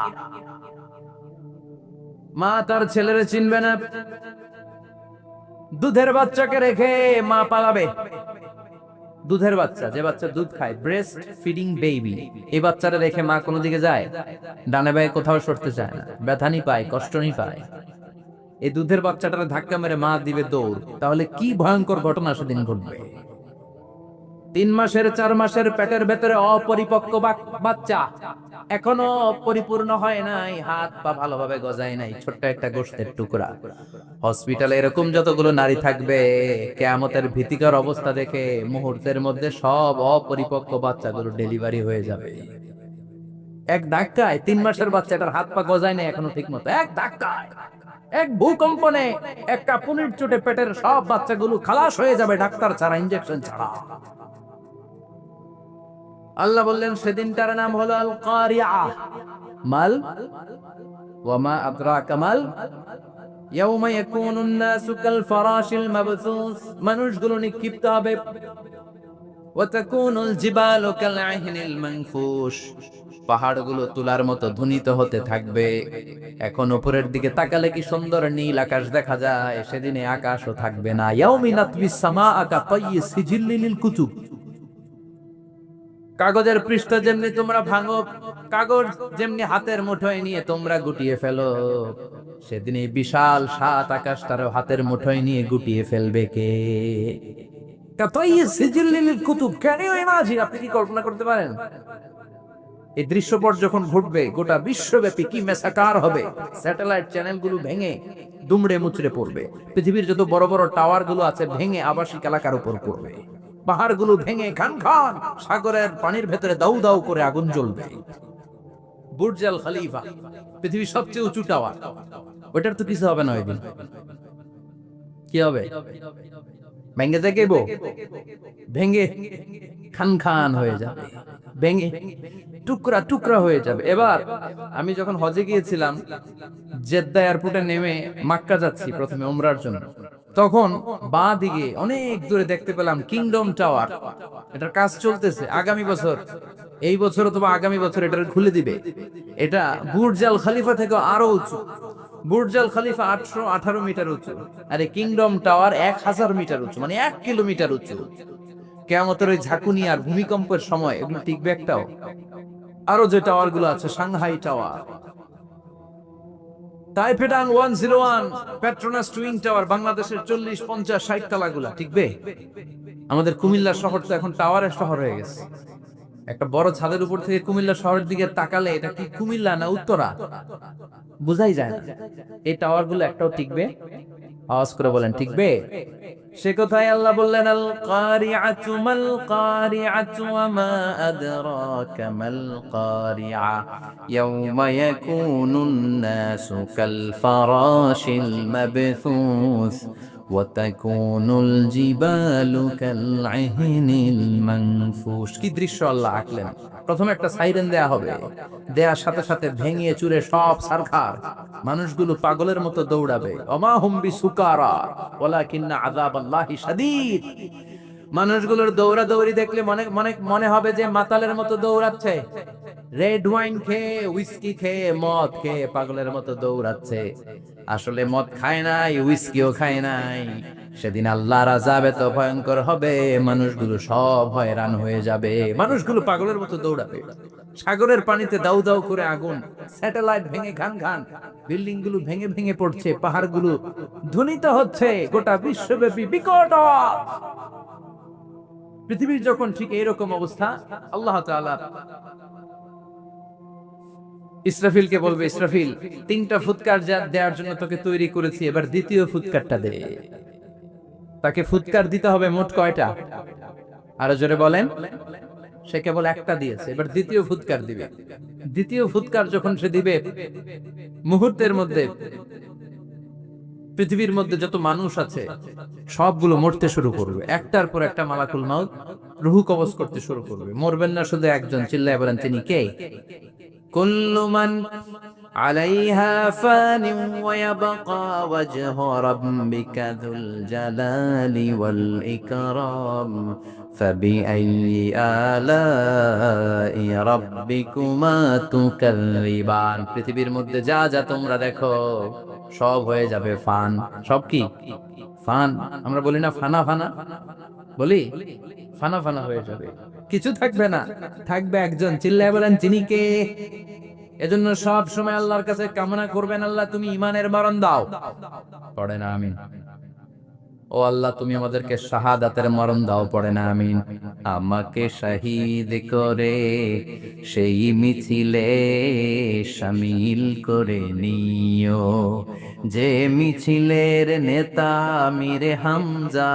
মা তার ছেলেরে চিনবে না, দুধের বাচ্চাকে রেখে মা পালাবে। দুধের বাচ্চা, যে বাচ্চা দুধ খায়, ব্রেস্ট ফিডিং বেবি, এই বাচ্চারা রেখে মা কোনো দিকে যায়? ডানে বায়ে কোথাও সরতে চায় না, ব্যথানি পায়, কষ্টনি পায়। এই দুধের বাচ্চাটারে ধাক্কা মেরে মা দিবে দৌড়। তাহলে কি ভয়ঙ্কর ঘটনা সেদিন ঘটবে। 3 মাসের 4 মাসের পেটের ভেতরে অপরিপক্ক বাচ্চা, এখনো পরিপূর্ণ হয় নাই, হাত পা ভালোভাবে গজায় নাই, ছোট্ট একটা গোশতের টুকরা। হসপিটালে এরকম যতগুলো নারী থাকবে, কিয়ামতের ভীতিকর অবস্থা দেখে মুহূর্তের মধ্যে সব অপরিপক্ক বাচ্চাগুলো ডেলিভারি হয়ে যাবে। এক ধাক্কায় 3 মাসের বাচ্চাটার হাত পা গজায় নাই এখনো ঠিক মতো, এক ধাক্কায়, এক ভূকম্পনে, এক কাঁপুনির চোটে পেটের সব বাচ্চাগুলো খালাস হয়ে যাবে, ডাক্তার ছাড়া, ইনজেকশন ছাড়া। আল্লাহ বললেন সেদিনটার নাম হলো আল কারিয়া। মাল ওয়ামা আদরাকা মাল ইয়াউমা ইয়াকুনুন নাসু কাল ফারাশিল মাবসুস। মানুষগুলো নিক্ষিপ্ত হবে। ওয়া তাকুনুল জিবালু কাল আহিনিল মানফুশ। পাহাড়গুলো তুলার মতো ধ্বনিত হতে থাকবে। এখন উপরের দিকে তাকালে কি সুন্দর নীল আকাশ দেখা যায়, সেদিনে আকাশও থাকবে না। ইয়াউমিন নাতবিস সামাআ কা তায়্যি সিজিল্লিল কুতুব। কাগজের পৃষ্ঠা যেমনি তোমরা ভাঙো, কাগজ যেমনি হাতের মুঠোয় নিয়ে তোমরা গুটিয়ে ফেলো, সেদিন এই বিশাল 7 আকাশটারও হাতের মুঠোয় নিয়ে গুটিয়ে ফেলবে কে? আপনি কি কল্পনা করতে পারেন এই দৃশ্যপট যখন ঘটবে? গোটা বিশ্বব্যাপী কি মেসাকার হবে। স্যাটেলাইট চ্যানেলগুলো ভেঙে দুমড়ে মুচড়ে পড়বে, পৃথিবীর যত বড় বড় টাওয়ার গুলো আছে ভেঙে আবাসিক এলাকার উপর পড়বে, পাহাড়গুলো ভেঙে খান খান সাগরের পানির ভেতরে দাউ দাউ করে আগুন জ্বলবে। বুর্জ আল খলিফা, পৃথিবীর সবচেয়ে উঁচু টাওয়ার, ওটার তো কিছু হবে না। ওই দিন কি হবে? ভেঙে যাইবো, ভেঙে খান খান হয়ে যাবে, ভেঙে টুকরা টুকরা হয়ে যাবে। এবার আমি যখন হজে গিয়েছিলাম, জেদ্দা এয়ারপোর্টে নেমে মক্কা যাচ্ছি প্রথমে উমরার জন্য, তখন বাঁ দিকে অনেক দূরে দেখতে পেলাম কিংডম টাওয়ার। এটার কাজ চলতেছে, আগামী বছর, এই বছর অথবা আগামী বছর এটা খুলে দিবে। এটা বুর্জ আল খলিফা থেকে আরো উঁচু। বুর্জ আল খলিফা 818 মিটার উঁচু, আর এই কিংডম টাওয়ার 1000 মিটার উঁচু, মানে 1 কিলোমিটার উঁচু। কিয়ামতের ওই ঝাঁকুনি আর ভূমিকম্পের সময় এগুলো টিকবে একটাও? আরো যে টাওয়ার গুলো আছে, Shanghai tower, Taipei 101, Petronas twin tower, বাংলাদেশের 40, 50, 60 তলা গুলা টিকবে? আমাদের কুমিল্লা শহর তো এখন টাওয়ারের শহর হয়ে গেছে। একটা বড় ছাদের উপর থেকে কুমিল্লা শহরের দিকে তাকালে এটা কি কুমিল্লা না উত্তরা বোঝাই যায় না। এই টাওয়ার গুলো একটাও টিকবে? আওয়াজ করে বলেন টিকবে? সে কথায় আল্লাহ বললেন, আল কারিআতু মাল কারিআতু ওয়া মা আদরাকা মাল কারিআ ইয়াউমা ইয়াকুনুন নাসু কাল ফারাশিল মাবথুস ওয়া তাকুনুল জিবালু কাল আহিনিল মানফুশ। কি দৃশ্য আল্লাহ আঁকলেন! প্রথমে একটা সাইরেন দেয়া হবে, দেয়ার সাথে সাথে ভেঙে চুরে সব ছারখার, মানুষগুলো পাগলের মতো দৌড়াবে। ওমা হুম বিসুকারা ওয়ালাকিন্না আযাবাল্লাহি শাদীদ। মানুষগুলোর দৌড়াদৌড়ি দেখলে মনে হবে যে মাতালের মতো দৌড়াচ্ছে, রেড ওয়াইন খেয়ে, উইস্কি খেয়ে, মদ খেয়ে পাগলের মতো দৌড়াচ্ছে। আসলে মদ খায় নাই, উইস্কিও খায় নাই। সেদিন আল্লাহর আযাব এত ভয়ঙ্কর হবে, মানুষগুলো সব হয়রান হয়ে যাবে, মানুষগুলো পাগলের মতো দৌড়াবে। সাগরের পানিতে দাউ দাউ করে আগুন, স্যাটেলাইট ভেঙে খান খান, বিল্ডিং গুলো ভেঙে ভেঙে পড়ছে, পাহাড়গুলো ধ্বনিত হচ্ছে, গোটা বিশ্বব্যাপী বিকট আওয়াজ। পৃথিবীর যখন ঠিক এইরকম অবস্থা, আল্লাহ তাআলা ইসরাফিলকে বলবে, ইসরাফিল, 3টা ফুৎকার দেওয়ার জন্য তোকে তৈরি করেছি, এবার দ্বিতীয় ফুৎকারটা দে। তাকে ফুৎকার দিতে হবে মোট কয়টা? আরো জোরে বলেন। সে কেবল একটা দিয়েছে, এবার দ্বিতীয় ফুৎকার দিবে। দ্বিতীয় ফুৎকার যখন সে দিবে, মুহূর্তের মধ্যে পৃথিবীর মধ্যে যত মানুষ আছে সবগুলো মরতে শুরু করবে, একটার পর একটা মালাকুল মাউত রূহ কবজ করতে শুরু করবে। মরবেন না শুধু একজন, চিল্লায় বলেন তিনি কে? কুল্লু মান আলাইহা ফানিন ওয়া ইয়াবকা ওয়াজহু রাব্বিকা যুল জালালি ওয়াল ইকরাম ফাবিআইয়ি আলাই রাব্বিকুমা তুকাযযিবান। পৃথিবীর মধ্যে যা যা তোমরা দেখো সব হয়ে যাবে ফান। সব কি? ফান। আমরা বলি না ফানা ফানা, বলি ফানা ফানা হয়ে যাবে, কিছু থাকবে না, থাকবে একজন, চিল্লায় বলেন তিনি কে? এজন্য সব সময় আল্লাহর কাছে কামনা করবেন, আল্লাহ তুমি ঈমানের মরণ দাও। পড়ে না আমিন? ও আল্লাহ তুমি আমাদেরকে শাহাদাতের মরণ দাও। পড়ে না আমিন? আমাকে শহীদ করে সেই মিছিলে শামিল করে নিও, যে মিছিলের নেতা আমিরে হামজা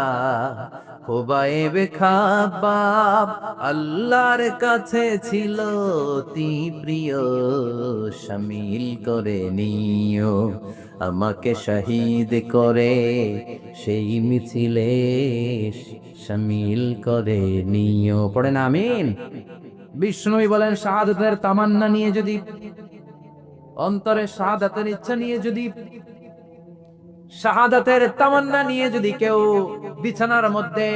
খোবায়েবে খাব্বাব আল্লাহর কাছে ছিল অতি প্রিয়, শামিল করে নিও। আমাকে শহীদ করে সেই মিছিলে শামিল করে নিও। পড়ে না আমিন? বিষ্ণুই বলেন, শাহাদাতের তামান্না নিয়ে যদি, অন্তরে শাহাদাতের ইচ্ছা নিয়ে যদি, শাহাদাতের তামান্না নিয়ে যদি কেউ বিছানার মধ্যে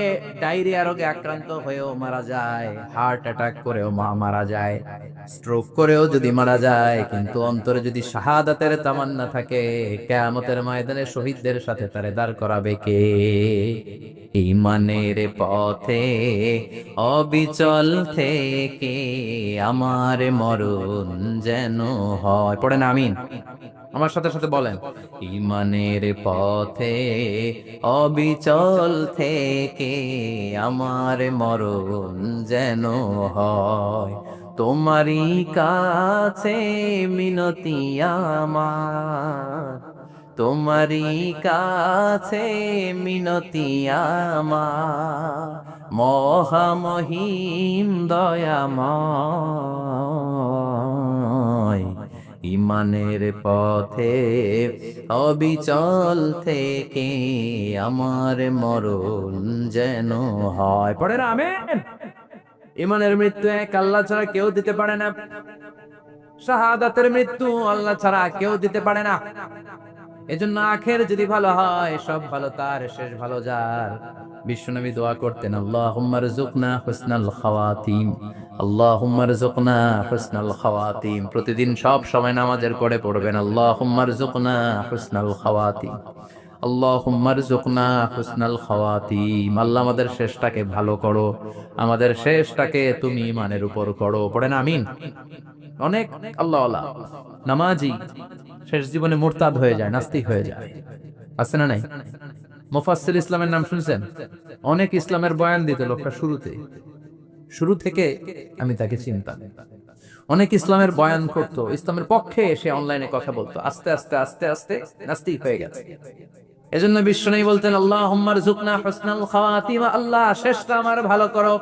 ডায়রিয়া রোগে আক্রান্ত হয়েও মারা যায়, হার্ট অ্যাটাক করেও মারা যায়, স্ট্রোক করেও যদি মারা যায়, কিন্তু অন্তরে যদি শাহাদাতের তামান্না থাকে, কিয়ামতের ময়দানে শহীদদের সাথে তারে দাঁড় করাবে কে? ঈমানের পথে অবিচল থেকে আমার মরণ যেন হয়। পড়েন আমিন? আমার সাথে সাথে বলেন, ঈমানের পথে অবিচল থেকে আমার মরণ যেন হয়, তোমারই কাছে মিনতি আমার, তোমারই কাছে মিনতি আমার, মহামহিম দয়াময়। ঈমানের পথে অবিচল থেকে আমার মরণ যেন হয়। পড়ে না আমিন? ঈমানের মৃত্যু এক আল্লাহ ছাড়া কেউ দিতে পারে না, শাহাদাতের মৃত্যু আল্লাহ ছাড়া কেউ দিতে পারে না। এজন্য আখের যদি ভালো হয়, সব ভালো তার, শেষ ভালো যার। বিশ্বনবী দোয়া করতেন, আল্লাহুম্মা রযুকনা হুসনাল খাওয়াতিম, আল্লাহুম্মা রযুকনা হুসনাল খাওয়াতিম। প্রতিদিন সব সময় নামাজের পরে পড়বেন, আল্লাহুম্মা রযুকনা হুসনাল খাওয়াতিম, আল্লাহুম্মা রযুকনা হুসনাল খাওয়াতিম। আল্লাহ আমাদের শেষটাকে ভালো করো, আমাদের শেষটাকে তুমি ঈমানের উপর করো। পড়েন আমিন? অনেক আল্লাহওয়ালা নামাজি শেষ জীবনে মুরতাদ হয়ে যায়, নাস্তিক হয়ে যায়, আছে না নাই? মুফাসসির ইসলামের নাম শুনছেন? অনেক ইসলামের বয়ান দিত লোকটা শুরু থেকে আমি তাকে চিনতাম। অনেক ইসলামের বয়ান করতো, ইসলামের পক্ষে এসে অনলাইনে কথা বলতো, আস্তে আস্তে আস্তে আস্তে নাস্তিক হয়ে গেছে। এজন্য বিশ্বনবী বলতেন আল্লাহুম্মা রযুকনা হুসনাল খাওয়াতিমা, আল্লাহ শেষটা আমার ভালো করো,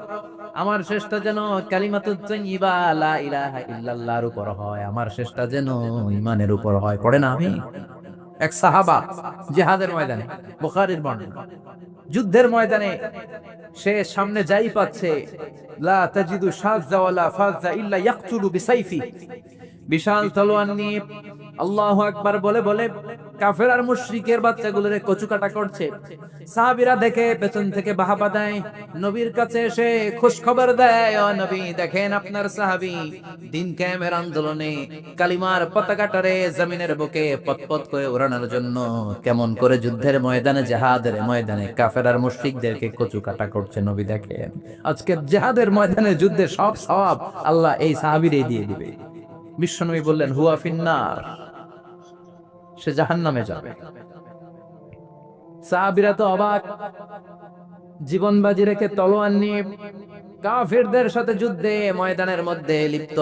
আমার শেষটা যেন কালিমাতুত তাইয়্যিবা লা ইলাহা ইল্লাল্লাহর উপর হয়, আমার শেষটা যেন ঈমানের উপর হয়। পড়ে না আমি? এক সাহাবা জিহাদের ময়দানে, বুখারীর বর্ণনা, যুদ্ধের ময়দানে সে সামনে যাই পাচ্ছে, লা তাজিদু শাযযা ওয়ালা ফাযযা ইল্লা ইয়াকতুলু বিসাইফি, বিশাল তলোয়ার নিয়ে আল্লাহু আকবার বলে বলে কাফের আর মুশরিকের বাচ্চাগুলোরে কচুকাটা করছে। সাহাবীরা দেখে পেছন থেকে বাহাবা দেয়, নবীর কাছে এসে খুশ খবর দেয়, ও নবী দেখেন আপনার সাহাবী দিন কায়েমের আন্দোলনে কালিমার পতাকাটারে জমিনের বুকে পতপত করে ওড়ানোর জন্য কেমন করে যুদ্ধের ময়দানে, জিহাদের ময়দানে কাফের আর মুশরিকদেরকে কচুকাটা করছে। নবী দেখেন আজকে জিহাদের ময়দানে যুদ্ধের সব সওয়াব আল্লাহ এই সাহাবীরই দিয়ে দিবে। বিশ্বনবী বললেন হুয়া ফিন্নার, সে জাহান্নামে যাবে। সাহাবীরা তো অবাক, জীবন বাজি রেখে তলোয়ার নিয়ে কাফিরদের সাথে যুদ্ধে ময়দানের মধ্যে লিপ্ত,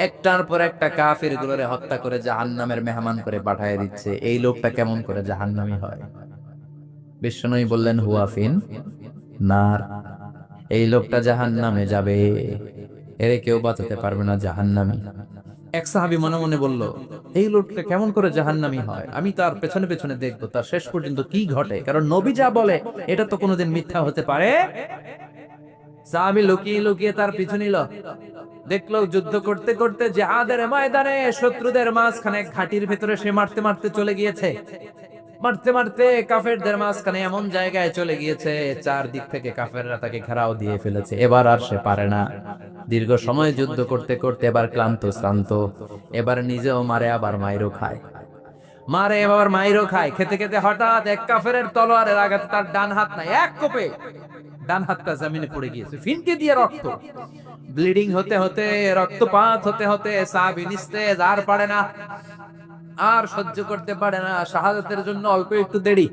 একটার পর একটা কাফির গুলোরে হত্যা করে জাহান্নামের মেহমান করে পাঠিয়ে দিচ্ছে। এই লোকটা কেমন করে জাহান্নামী হয়? বিশ্বনবী বললেন হুয়া ফিন নার, এই লোকটা জাহান্নামে যাবে, এরে কেউ বাঁচাতে পারবে না, জাহান্নামী। এক সাহাবী মনে মনে বলল এই লোকটা কেমন করে জাহান্নামী হয়, আমি তার পেছনে পেছনে দেখবো তার শেষ পর্যন্ত কি ঘটে, কারণ নবী যা বলে এটা তো কোনোদিন মিথ্যা হতে পারে। সাহাবী লুকিয়ে লুকিয়ে তার পিছু নিল, দেখলো যুদ্ধ করতে করতে জিহাদের ময়দানে শত্রুদের মাঝখানে ঘাটির ভিতরে সে মারতে মারতে চলে গিয়েছে, মারতে মারতে কাফেরদের মাঝখানে এমন জায়গায় চলে গিয়েছে চারদিক থেকে কাফেররা তাকে ঘেরাও দিয়ে ফেলেছে। এবার আর সে পারে না, দীর্ঘ সময় যুদ্ধ করতে করতে এবার ক্লান্ত শ্রান্ত, এবার নিজেও মারে আবার মাইরও খায়, মারে এবার মাইরও খায়। খেতে খেতে হঠাৎ এক কাফেরের তলোয়ারের আঘাতে তার ডান হাত নাই, এক কোপে ডান হাতটা জমিনে পড়ে গিয়েছে, ফিনকে দিয়ে রক্ত, ব্লিডিং হতে হতে, রক্তপাত হতে হতে সাহাবী নিস্তেজ, আর পারে না, আর সহ্য করতে পারে না। শাহাদাতের জন্য অল্প একটু দেরি,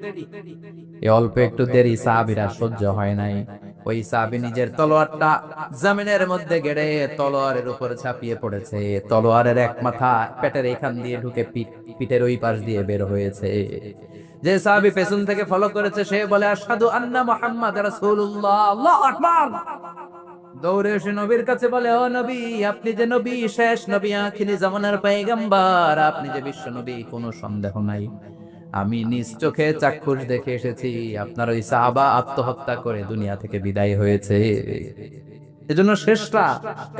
এই অল্প একটু দেরি সাহাবীরা সহ্য হয় নাই। ওই সাহাবী নিজের তলোয়ারটা জমিনের মধ্যে গেড়ে তলোয়ারের উপর ছাপিয়ে পড়েছে, তলোয়ারের এক মাথা পেটের এখান দিয়ে ঢুকে পিঠের ওই পাশ দিয়ে বের হয়েছে। যে সাহাবী পেছন থেকে ফলো করেছে সে বলে আশহাদু আন্না মুহাম্মাদ রাসূলুল্লাহ, আল্লাহু আকবার। দৌড়ে এসে নবীর কাছে বলে ও নবী, আপনি যে নবী, শেষ নবী, আখিরি জামানার পয়গম্বর, আপনি যে বিশ্ব নবী, কোনো সন্দেহ নাই, আমি নিজ চোখে চাক্ষুষ দেখে এসেছি আপনার ওই সাহাবা আত্মহত্যা করে দুনিয়া থেকে বিদায় হয়েছে। এজন্য শেষটা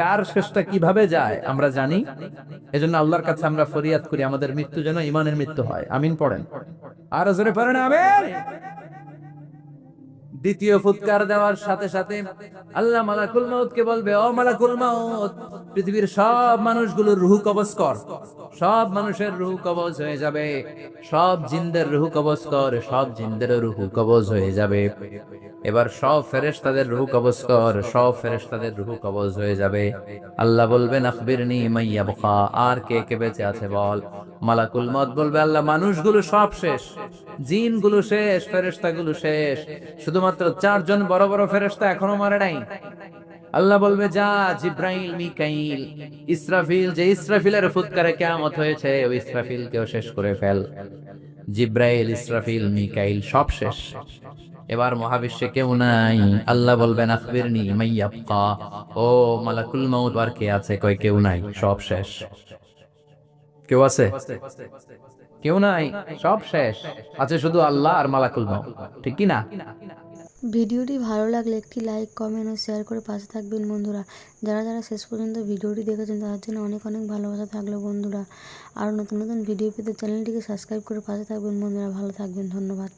কার, শেষটা কিভাবে যায় আমরা জানি। এজন্য আল্লাহর কাছে আমরা ফরিয়াদ করি আমাদের মৃত্যু যেন ঈমানের মৃত্যু হয়। আমিন পড়েন, আর জোরে পড়েন আমিন। দ্বিতীয় ফুৎকার দেওয়ার সাথে সাথে আল্লাহ মালাকুল মউতকে বলবে ও মালাকুল মউত, পৃথিবীর সব মানুষগুলোর রূহ কবজ কর, সব মানুষের রূহ কবজ হয়ে যাবে, সব জিনদের রূহ কবজ কর, সব জিনদের রূহ কবজ হয়ে যাবে। এবার সব ফেরেশতাদের রূহ কবজ কর, সব ফেরেশতাদের রূহ কবজ হয়ে যাবে। আল্লাহ বলবেন আখবিরনি মাইয়া বকা, আর কে কে বেঁচে আছে বল। মালাকুল মউত বলবে আল্লাহ মানুষগুলো সব শেষ, জিনগুলো শেষ, ফেরেশতাগুলো শেষ, শুধুমাত্র 4 জন বড় বড় ফেরেশতা এখনো মরে নাই। আল্লাহ বলবে যা জিব্রাইল, মিকাইল, ইসরাফিল, যে ইসরাফিলের ফুৎকারে কিয়ামত হয়েছে ওই ইসরাফিলকেও শেষ করে ফেল। জিব্রাইল, ইসরাফিল, মিকাইল সব শেষ, এবার মহাবিশ্বে কেউ নাই। আল্লাহ বলবেন আখবিরনি মাইয়াবকা, ও মালাকুল মউত আর কে আছে? কয় কেউ নাই, সব শেষ। কেউ আছে? কেউ নাই, সব শেষ, আছে শুধু আল্লাহ আর মালাকুল মউত, ঠিক কি না? ভিডিওটি ভালো লাগলে একটি লাইক, কমেন্ট ও শেয়ার করে পাশে থাকবেন বন্ধুরা। যারা যারা শেষ পর্যন্ত ভিডিওটি দেখেছেন তাদের জন্য অনেক অনেক ভালোবাসা থাকলো বন্ধুরা। আর নতুন নতুন ভিডিও পেতে চ্যানেলটিকে সাবস্ক্রাইব করে পাশে থাকবেন বন্ধুরা। ভালো থাকবেন, ধন্যবাদ।